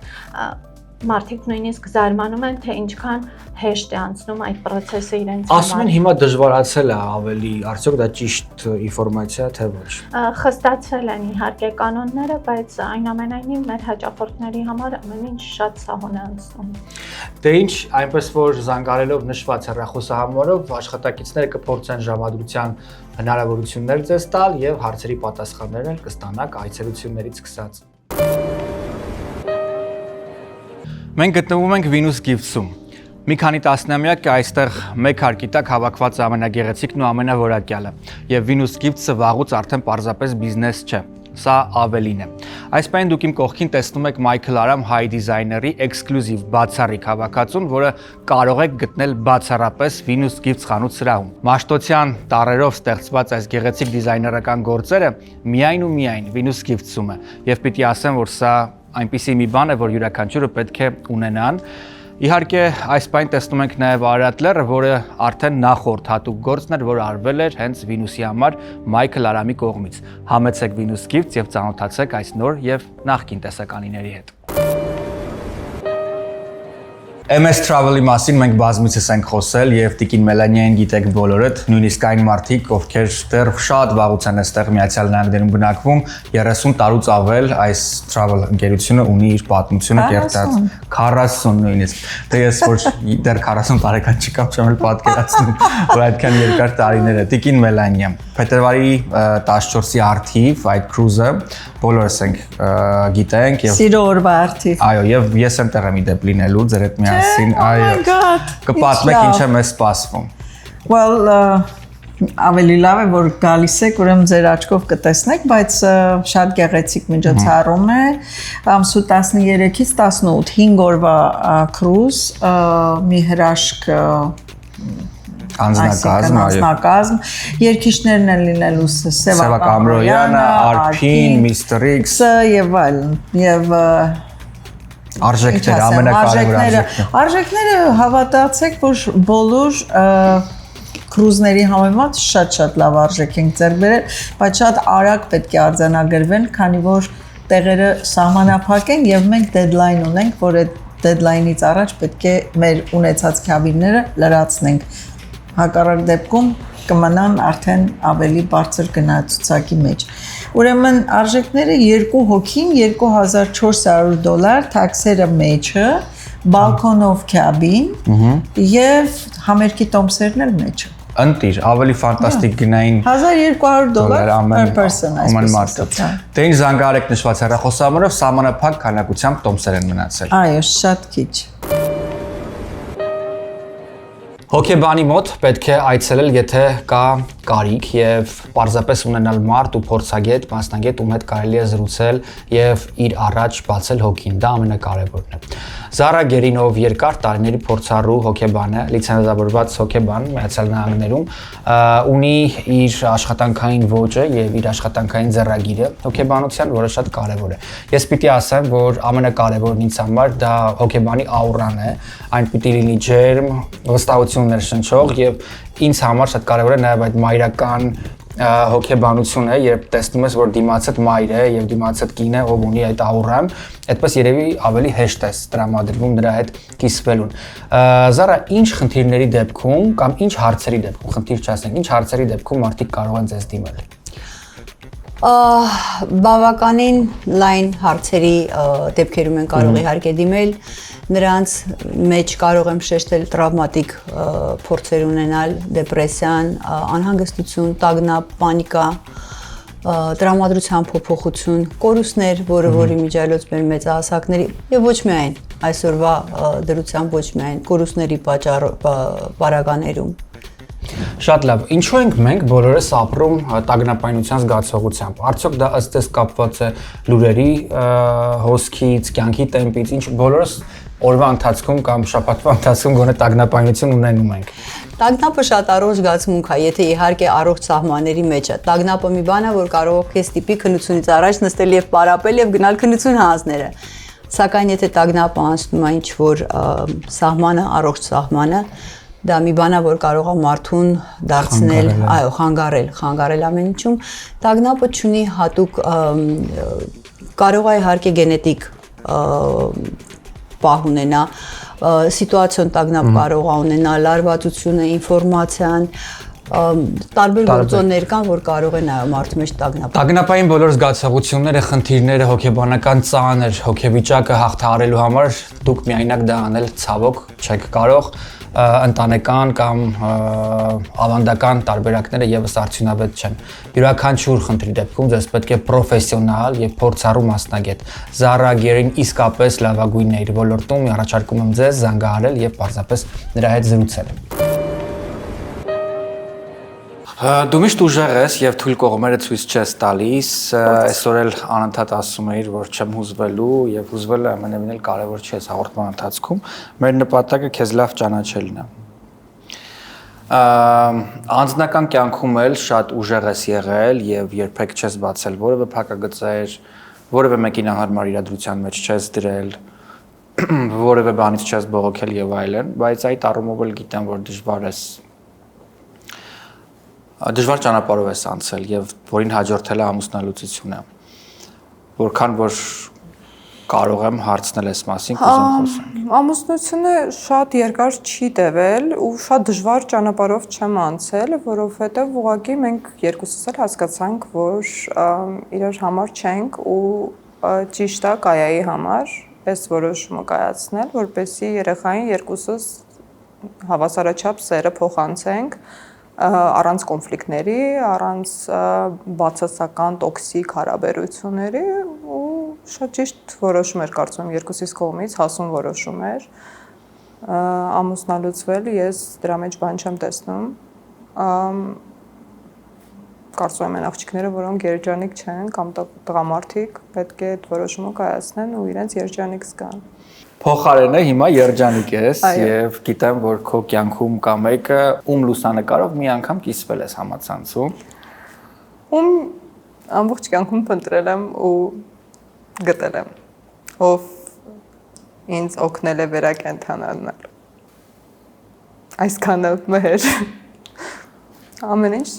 մարդիկ նույնիսկ զարմանում են, թե ինչքան հեշտ է անցնում այդ process-ը իրենց Ասում են հիմա դժվարացել է ավելի, արդյոք դա ճիշտ ինֆորմացիա թե ոչ։ Խստացվել են իհարկե կանոնները, բայց այնուամենայնիվ մեր հաճախորդների համար ամեն ինչ շատ սահուն է անցնում։ Դե ինչ, այնպես որ զանգարելով նշված հեռախոսահամարով աշխատակիցները կփորձեն ժամադրության հնարավորություններ ձեզ տալ եւ հարցերի պատասխանները կստանաք այցելություններից սկսած։ Մենք գտնվում ենք Venus Gifts-ում։ Մի քանի տասնամյակ է այստեղ մեկ հարկի տակ հավաքված ամենագեղեցիկն ու ամենավորակյալը, եւ Venus Gifts-ը վաղուց արդեն պարզապես բիզնես չէ, սա ավելին է։ Այս պահին դուք իմ կողքին տեսնում եք Michael Aram հայ դիզայների էքսկլյուզիվ բացառիկ հավաքածուն, որը կարող եք գտնել բացառապես Venus Gifts խանութ սրահում։ Մաշտոցյան տառերով ստեղծված այս գեղեցիկ դիզայներական գործերը միայն ու միայն Venus Gifts-ում է, եւ պիտի ասեմ, որ սա այնպիսի մի բան է, որ յուրաքանչյուրը պետք է ունենան։ Իհարկե, այս պայն տեսնում ենք նաև Արարատ լեռը, որը արդեն նախորդ հատուկ գործն էր, որ արվել էր հենց Venus-ի համար Michael Aram-ի կողմից։ Համեցեք Venus Gifts եւ ծանոթացեք այս նոր եւ նախկին տեսականիների հետ։ MS Travel-ի մասին մենք բազմիցս ենք խոսել եւ Տիկին Մելանիային գիտեք բոլորդ, նույնիսկ այն մարդիկ, ովքեր դեռ շատ վաղուց են այստեղ Միացյալ Նահանգներում բնակվում, 30 տարուց ավել այս travel ընկերությունը ունի իր պատմությունը կերտած 40 նույնիսկ։ Դե ես որ դեռ 40 տարեկան չկամ, չեմ էլ պատկերացնում, որ այդքան երկար տարիներ է։ Տիկին Մելանիա, փետրվարի 14-ի արդիվ այդ cruise-ը բոլորս ենք գիտենք եւ Սիրո օրվա արդիվ։ Այո, եւ ես եմ տեղը մի դեպ լինելու ձեր հետ միասին, այո։ Կպատմեք ինչ է մեզ սպասվում։ Well, ավելի լավ է որ գալիս եք, ուրեմն ձեր աչքով կտեսնեք, բայց շատ գեղեցիկ միջոցառում է։ Ամսու 13-ից 18 5 օրվա cruise, մի հրաշք անձնակազմ, երկիշներն են լինելու Սևա Կամրոյանը, Արփին, Mr. X եւ այլն, եւ արժեքները, ամենակարևոր արժեքները հավատացեք, որ բոլոր կրուզների համեմատ շատ լավ արժեք ենք ձեռք բերել, բայց շատ արագ պետք է արձանագրվեն, քանի որ տեղերը սահմանափակ են եւ մենք deadline ունենք, որ այդ deadline-ից առաջ պետք է մեր ունեցած քաբինները լրացնենք։ Հակառակ դեպքում կմնան արդեն ավելի բարձր գնացուցակի մեջ։ Ուրեմն արժեքները 2 հոգին $2400, թաքսերը մեջը, balcon-ով cabin եւ համերգի տոմսերն էլ մեջը։ Ընտիր, ավելի ֆանտաստիկ գնային $1200 per person, այսպես։ Դե ինչ զանգարեք նշված հեռախոսահամարով սահմանափակ քանակությամբ տոմսեր են մնացել։ Այո, շատ քիչ։ Հոկեբանի մոտ պետք է այցելել, եթե կա կարիք եւ պարզապես ունենալ մարդ ու փորձագետ, մասնագետ, ում հետ կարելի է զրուցել եւ իր առաջ բացել հոգին, դա ամենակարևորն է։ Զարա Գերինով երկար տարիների փորձառու հոկեբան է, լիցենզավորված հոկեբան Միացյալ Նահանգներում, ունի իր աշխատանքային ոճը եւ իր աշխատանքային ձեռագիրը հոկեբանության, որը շատ կարեւոր է։ Ես պիտի ասեմ, որ ամենակարևորն ինձ համար դա հոկեբանի աուրան է, այն պիտի լինի ջերմ, վստահություն ներշնչող եւ ինձ համար շատ կարևոր է նաեւ այդ մայրական հոկեբանությունը, երբ տեսնում ես, որ դիմացդ մայր է եւ դիմացդ կին է, ով ունի այդ աուրան, այդպես երևի ավելի հեշտ է տրամադրվում նրա հետ կիսվելուն։ Զարա, ինչ խնդիրների դեպքում կամ ինչ հարցերի դեպքում, խնդիր չասենք, ինչ հարցերի դեպքում մարդիկ կարող են ձեզ դիմել։ Բավականին լայն հարցերի դեպքերում են կարող իհարկե դիմել, նրանց մեջ կարող եմ շեշտել տրավմատիկ փորձեր ունենալ, դեպրեսիան, անհանգստություն, տագնապ, պանիկա, տրամադրության փոփոխություն, կորուստներ, որի միջայլոց մեր մեծահասակների եւ ոչ միայն այսօրվա դրությամբ ոչ միայն կորուստների պարագաներում։ Շատ լավ, ինչու ենք մենք բոլորս ապրում տագնապայնության զգացողությամբ։ Արդյոք դա ըստ էս կապված է լուրերի հոսքից, կյանքի տեմպից, ինչ բոլորս օրվա ընթացքում կամ շաբաթվա ընթացքում գոնե տագնապայնություն ունենում ենք։ Տագնապը շատ առողջ զգացմունք է, եթե իհարկե առողջ սահմանների մեջ է։ Տագնապը մի բան է, որ կարող է քեզ տիպի քննությունից առաջ նստել եւ պարապել եւ գնալ քննություն հանձները։ Սակայն եթե տագնապը անցնում է ինչ-որ սահմանը, առողջ սահմանը, դա մի բան է, որ կարող է մարդուն դարձնել, այո, խանգարել ամեն ինչում։ Տագնապը ունի հատուկ կարող է իհարկե գենետիկ պահ ունենա, սիտուացիոն տագնապ կարող է ունենալ, լարվածությունը, ինֆորմացիան, տարբեր գործոններ կան, որ կարող է նաև մարդու մեջ տագնապ։ Տագնապային բոլոր զգացողությունները, խնդիրները, հոգեբանական ծանր հոգեվիճակը հաղթահարելու համար դուք միայնակ դա անել ցավոք չեք կարող, ընտանեկան կամ ավանդական տարբերակները եւս արդյունավետ չեն։ Յուրաքանչյուր խնդրի դեպքում ձեզ պետք է պրոֆեսիոնալ եւ փորձառու մասնագետ։ Զարա Գերին իսկապես լավագույնն է իր ոլորտում, առաջարկում եմ ձեզ զանգահարել եւ պարզապես նրա հետ զրուցել։ Դու միշտ ուժեղ ես եւ թույլ կողմերը ցույց չես տալիս, այսօր էլ անընդհատ ասում էիր, որ չեմ հուզվելու եւ հուզվելը ամենևին էլ կարեւոր չէ հաղորդման ընթացքում։ Մեր նպատակը քեզ լավ ճանաչելն է։ Անձնական կյանքում էլ շատ ուժեղ ես եղել եւ երբեք չես բացել որևէ փակագծեր, որևէ մեկին անհարմար իրադրության մեջ չես դրել, որևէ բանից չես բողոքել եւ այլն, բայց այդ առումով էլ գիտեմ, որ դժվար ճանապարհով ես անցել եւ որին հաջորդել է ամուսնալուծությունը։ Որքան որ կարող եմ հարցնել այս մասին, կուզեմ խոսենք։ Ամուսնությունը շատ երկար չի տևել ու շատ դժվար ճանապարհով չեմ անցել, որովհետեւ ուղղակի մենք երկուսս էլ հասկացանք, որ իրար համար չենք ու ճիշտ է Կայայի համար այս որոշումը կայացնել, որպեսզի երեխային երկուսս հավասարաչափ սերը փոխանցենք առանց կոնֆլիկտների, առանց բացասական տոքսիկ հարաբերությունների ու շատ ճիշտ որոշում էր կարծում երկուսիս կողմից, հասուն որոշում էր ամուսնալուծվել, ես դրա մեջ բան չեմ տեսնում, կարծում եմ այն աղջիկները, որոնք երջանիկ չեն կամ տղամարդիկ պետք է այդ որոշումը կայացնեն ու իրենց երջանիկ զգան։ Փոխարենը հիմա երջանիկ ես եւ գիտեմ, որ քո կյանքում կա մեկը, ում լուսանկարով մի անգամ կիսվել ես համացանցում։ Ում ամբողջ կյանքում փնտրել եմ ու գտել եմ, ով ինձ օգնել է վերակենդանանալ։ Այսքանը մեհեր։ Ամեն ինչ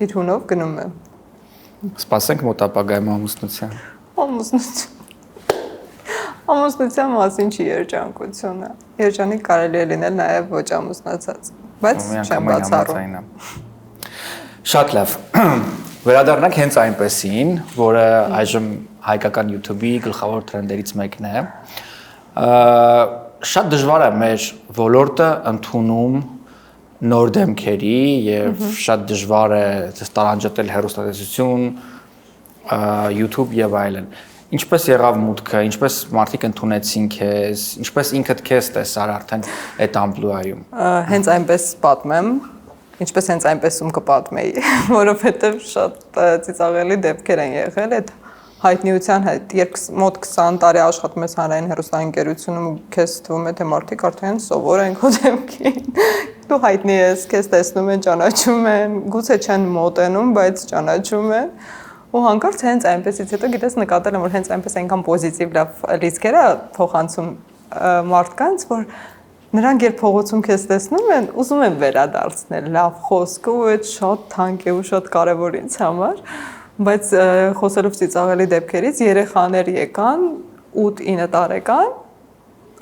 իր հունով գնում է։ Սպասենք մոտ ապագայում ամուսնության։ Ամուսնության մասին չի երջանկությունը։ Երջանիկ կարելի է լինել նաև ոչ ամուսնացած, բայց չեմ բացառում։ Շատ լավ։ Վերադառնանք հենց այնպեսին, որը այժմ հայկական YouTube-ի գլխավոր տրենդերից մեկն է։ Շատ դժվար է մեր ոլորտը ընդունում նոր դեմքերի եւ շատ դժվար է տարանջատել հեռուստատեսություն, YouTube եւ այլն։ Ինչպես եղավ մուտքը, ինչպես մարդիկ ընդունեցին քեզ, ինչպես ինքդ քեզ տեսար արդեն այդ ամպլուայում։ Հենց այնպես պատմեմ, ինչպես հենց այնպեսում կպատմեի, որովհետև շատ ծիծաղելի դեպքեր են եղել այդ հայտնիության հետ, երբ մոտ 20 տարի աշխատում ես հանրային հեռուստաընկերությունում ու քեզ թվում է թե մարդիկ արդեն սովոր են քո դեմքին, դու հայտնի ես, քեզ տեսնում են, ճանաչում են, գուցե չեն մոտենում, բայց ճանաչում են։ Ու հանկարծ հենց այնպեսից հետո գիտես նկատել եմ, որ հենց այնպես այնքան պոզիտիվ լավ լիցքեր է փոխանցում մարդկանց, որ նրանք երբ փողոցում քեզ տեսնում են, ուզում են վերադարձնել լավ խոսքը ու այդ շատ թանկ է ու շատ կարևոր ինձ համար, բայց խոսելով ծիծաղելի դեպքերից երեխաներ եկան 8-9 տարեկան,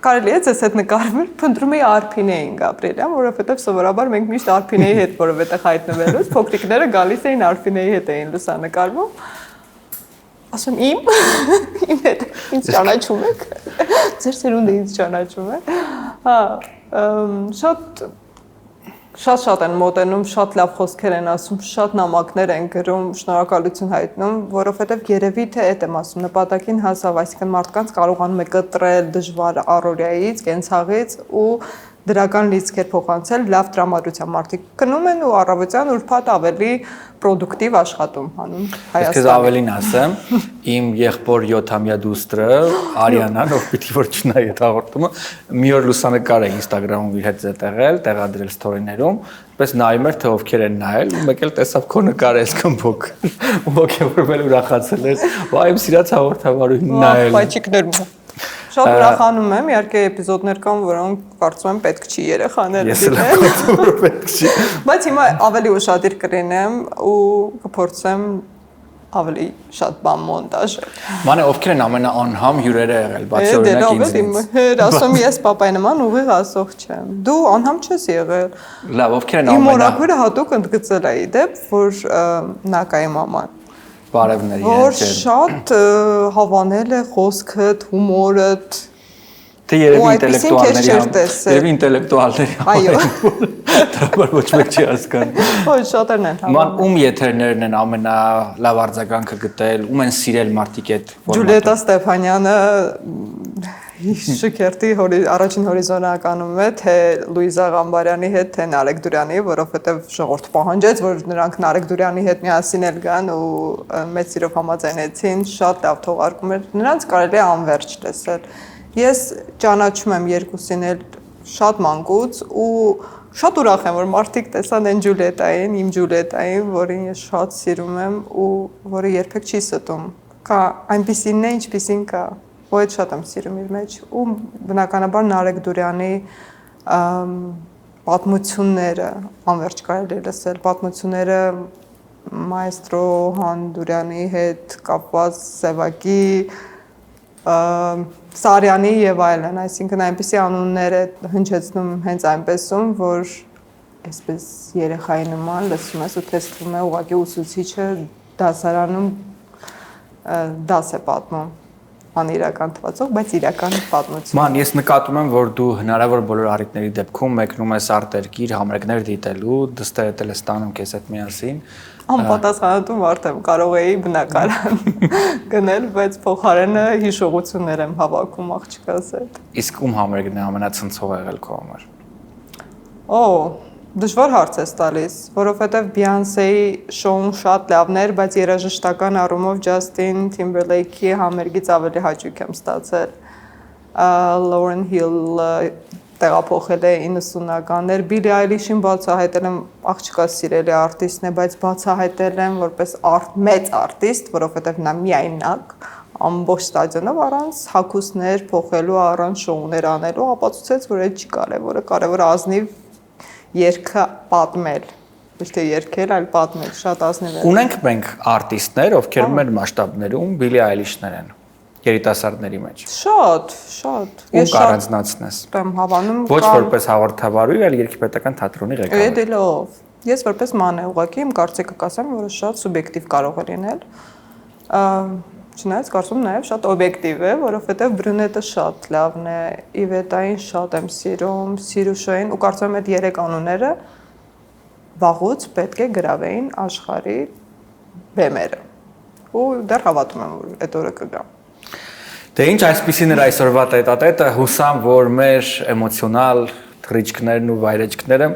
կարելի է ձեզ հետ նկարվել, փնտրում էի Արփինեին Գաբրիելյան, որովհետև սովորաբար մենք միշտ Արփինեի հետ որովհետև հայտնվելուց, փոքրիկները գալիս էին Արփինեի հետ էին լուսանկարվում։ Ասում իմ հետ ինձ ճանաչում եք։ Ձեր սերունդը ինձ ճանաչում է։ Հա, շատ են մոտենում, շատ լավ խոսքեր են ասում, շատ նամակներ են գրում, շնորհակալություն հայտնում, որովհետև երևի թե այդ եմ ասում, նպատակին հասավ, այսինքն մարդկանց կարողանում է կտրել դժվար առօրյայից, կենցաղից ու դրական լիցքեր փոխանցել լավ տրամադրության մարդիկ գնում են ու առավոտյան ուրբաթ ավելի պրոդուկտիվ աշխատում անում Հայաստանում։ Ես ավելին ասեմ, իմ եղբոր 7-ամյա դուստրը Արիանան, ով պիտի որ չնայի այդ հաղորդումը, մի օր լուսանկար է Instagram-ում իր հետ զետեղել, տեղադրել ստորիներում, պես նայում էր թե ովքեր են նայել, ու մեկ էլ տեսավ քո նկարը այսքան փոքր, ու ոգևորվել ուրախացել էր, վայ իմ սիրած հաղորդավարուհին նայել։ Պայչիկներ Շատ ուրախանում եմ, իհարկե էպիզոդներ կան, որոնք կարծում եմ պետք չի երեխաները դիտել։ Ես էլ կարծում եմ պետք չի։ Բայց հիմա ավելի ուշադիր կլինեմ ու կփորձեմ ավելի շատ բան մոնտաժել։ Մանե ովքեր են ամենաանհամ հյուրերը եղել, բացի օրինակ ինձ։ Ասում ես papai նման ուղիղ ասող չեմ։ Դու անհամ չես եղել։ Լավ, ովքեր են Իմ օրակուրը հատուկ ընդգծել էի դեպ, որ նա կա իմ մաման։ Բարևներ Որ շատ հավանել է խոսքդ, հումորդ։ Թե երևի ինտելեկտուալների Այո։ Դրաբար ոչ մեկ չի հասկանում։ Ոչ շատերն են հավանել։ Ման ում եթերներն են ամենալավ արձագանքը գտել, ում են սիրել մարդիկ այդ ֆորմատը։ Ջուլիետա Ստեփանյանը շքերթի առաջին հորիզոնականում է թե Լուիզա Ղամբարյանի հետ, թե Նարեկ Դուրյանի, որովհետև ժողովուրդ պահանջեց, որ նրանք Նարեկ Դուրյանի հետ միասին էլ գան ու մեծ սիրով համաձայնեցին, շատ լավ թողարկում էր։ Նրանց կարելի է անվերջ տեսնել։ Ես ճանաչում եմ երկուսին էլ շատ մանկուց ու շատ ուրախ եմ, որ մարդիկ տեսան այն Ջուլիետային, իմ Ջուլիետային, որին ես շատ սիրում եմ ու որը երբեք չի ստում։ Կա այնպիսինն է, ինչպիսին կա։ Ու այդ շատ եմ սիրում իր մեջ։ Ու բնականաբար Նարեկ Դուրյանի պատմությունները անվերջ կարելի է լսել, պատմությունները մայստրո Հան Դուրյանի հետ կապված Սևակի Սարյանի եւ այլն, այսինքն այնպիսի անուններ է հնչեցնում հենց այնպեսում, որ այսպես երեխայի նման լսում ես ու թեստվում է ուղղակի ուսուցիչը դասարանում դաս է պատմում, անիրական թվացող, բայց իրական պատմություն։ Ման, ես նկատում եմ, որ դու հնարավոր բոլոր առիթների դեպքում մեկնում ես արտերկիր համերգներ դիտելու, դստերը տել ես տանում քեզ հետ միասին։ Անպատասխանատու մարդ եմ, կարող էի բնակարան գնել, բայց փոխարենը հիշողություններ եմ հավաքում աղջկաս հետ։ Իսկ ում համերգն է ամենացնցող եղել քո համար։ Օ, դժվար հարց ես տալիս, որովհետև Բիոնսեի շոուն շատ լավն էր, բայց երաժշտական առումով Ջասթին Թիմբերլեյքի համերգից ավելի հաճույք եմ ստացել։ Լորեն Հիլ տեղափոխել է 90-ականներ, Բիլի Այլիշին բացահայտել եմ, աղջկա սիրելի արտիստն է, բայց բացահայտել եմ որպես մեծ արտիստ, որովհետև նա միայնակ ամբողջ ստադիոնով առանց հագուստներ փոխելու, առանց շոուներ անելու, ապացուցեց, որ այդ չի կարևորը, կարևորը ազնիվ երգը պատմել, ոչ թե երգել, այլ պատմել, շատ ազնիվ է։ Ունենք մենք արտիստներ, ովքեր մեր մասշտաբներում Բիլի Այլիշներ են երիտասարդների մեջ։ Շատ։ Ում կառանձնացնես։ Եմ հավանում Ոչ որպես հաղորդավարույր, այլ երգիպետական թատրոնի ղեկավար։ Էդելով։ Ես որպես մանե ուղղակի իմ կարծիքը կասեմ, որը շատ սուբյեկտիվ կարող է լինել։ Չնայած կարծում նաև շատ օբյեկտիվ է, որովհետև Բրունետը շատ լավն է, Իվետային շատ եմ սիրում, Սիրուշային ու կարծում եմ այդ երեք անունները վաղուց պետք է գրավեին աշխարհի բեմերը։ Ու դեռ հավատում եմ, որ այդ օրը կգա։ Դե ինչ այսպեսին էր այսօրվա տետատետը, հուսամ, որ մեր էմոցիոնալ թռիչքներն ու վայրեջքները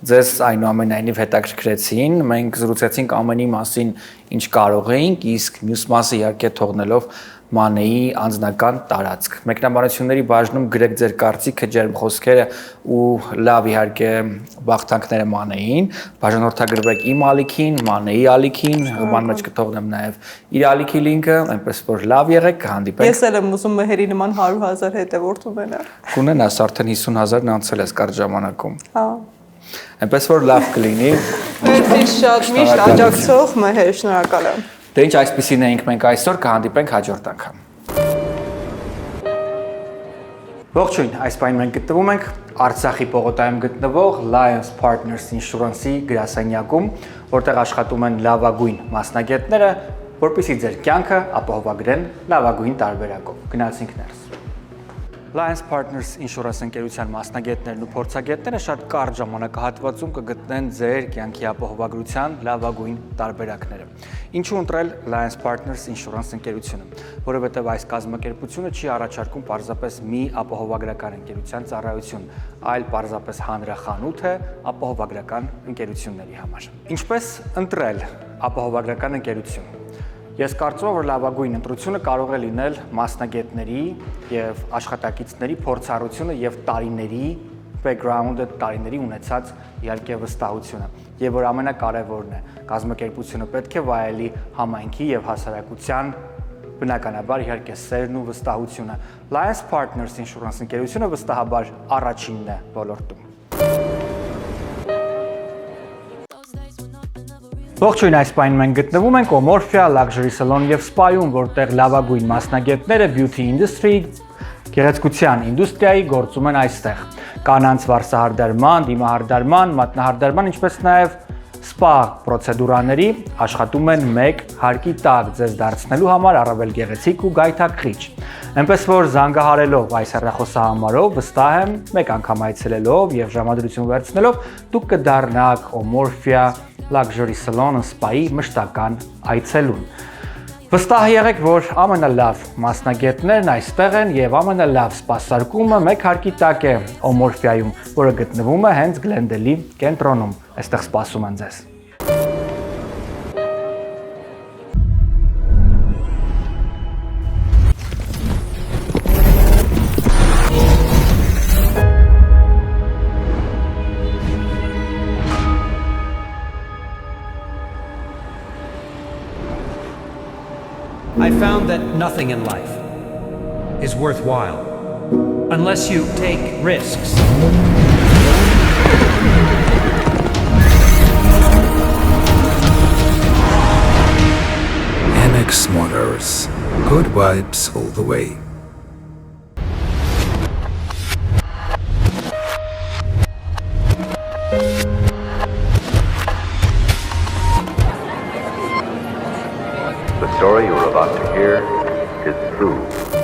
ձեզ այնուամենայնիվ հետաքրքրեցին։ Մենք զրուցեցինք ամենի մասին, ինչ կարող էինք, իսկ մյուս մասը իհարկե թողնելով Մանեի անձնական տարածք։ Մեկնաբանությունների բաժնում գրեք ձեր կարծիքը, ջերմ խոսքերը ու լավ իհարկե բախտանքները Մանեին։ Բաժանորդագրվեք իմ ալիքին, Մանեի ալիքին, ման մեջ կթողնեմ նաև իր ալիքի լինքը, այնպես որ լավ եղեք, կհանդիպենք։ Ես էլ եմ ուզում Մեհերի նման 100,000 հետևորդ ունենալ։ Կունենաս արդեն 50,000-ն անցել ես կարճ ժամանակում։ Հա։ Այնպես որ լավ կլինի։ Մերսի շատ միշտ աջակցող Մեհեր, շնորհակալ եմ։ Դե ինչ այսպեսին էինք մենք այսօր, կհանդիպենք հաջորդ անգամ։ Ողջույն, այս պայն մենք գտնվում ենք Արցախի պողոտայում գտնվող Lions Partners Insurance-ի գրասենյակում, որտեղ աշխատում են լավագույն մասնագետները, որպեսզի ձեր կյանքը ապահովագրեն լավագույն տարբերակով։ Գնացինք ներս։ Lions Partners Insurance ընկերության մասնագետներն ու փորձագետները շատ կարճ ժամանակահատվածում կգտնեն ձեր կյանքի ապահովագրության լավագույն տարբերակները։ Ինչու ընտրել Lions Partners Insurance ընկերությունը, որովհետև այս կազմակերպությունը չի առաջարկում պարզապես մի ապահովագրական ընկերության ծառայություն, այլ պարզապես հանրախանութ է ապահովագրական ընկերությունների համար։ Ինչպես ընտրել ապահովագրական ընկերություն։ Ես կարծում եմ, որ լավագույն ընտրությունը կարող է լինել մասնագետների եւ աշխատակիցների փորձառությունը եւ տարիների background-ը, տարիների ունեցած իհարկե վստահությունը, եւ որ ամենակարևորն է, կազմակերպությունը պետք է վայելի համայնքի եւ հասարակության բնականաբար իհարկե սերն ու վստահությունը։ Lions Partners Insurance ընկերությունը վստահաբար առաջինն է ոլորտում։ Ողջույն, այս պայն մենք գտնվում ենք Omorphia Luxury Salon եւ Spa-ում, որտեղ լավագույն մասնագետները beauty industry գեղեցկության ինդուստրիայի գործում են այստեղ։ Կանանց վարսահարդարման, դիմահարդարման, մատնահարդարման, ինչպես նաեւ սպա պրոցեդուրաների աշխատում են մեկ հարկի տակ ձեզ դարձնելու համար առավել գեղեցիկ ու գայթակղիչ։ Այնպես որ զանգահարելով այս հեռախոսահամարով վստահ եմ մեկ անգամ այցելելով եւ ժամադրություն վերցնելով դուք կդառնաք Omorphia Luxury Salon Spa-ի մշտական այցելուն։ Վստահ եղեք, որ ամենալավ մասնագետներն այստեղ են եւ ամենալավ սպասարկումը մեկ հարկի տակ է Omorphia-ում, որը գտնվում է հենց Glendale-ի կենտրոնում։ Այստեղ սպասում են ձեզ։ I found that nothing in life is worthwhile unless you take risks. MX Motors. Good vibes all the way. The story you are about to hear is true.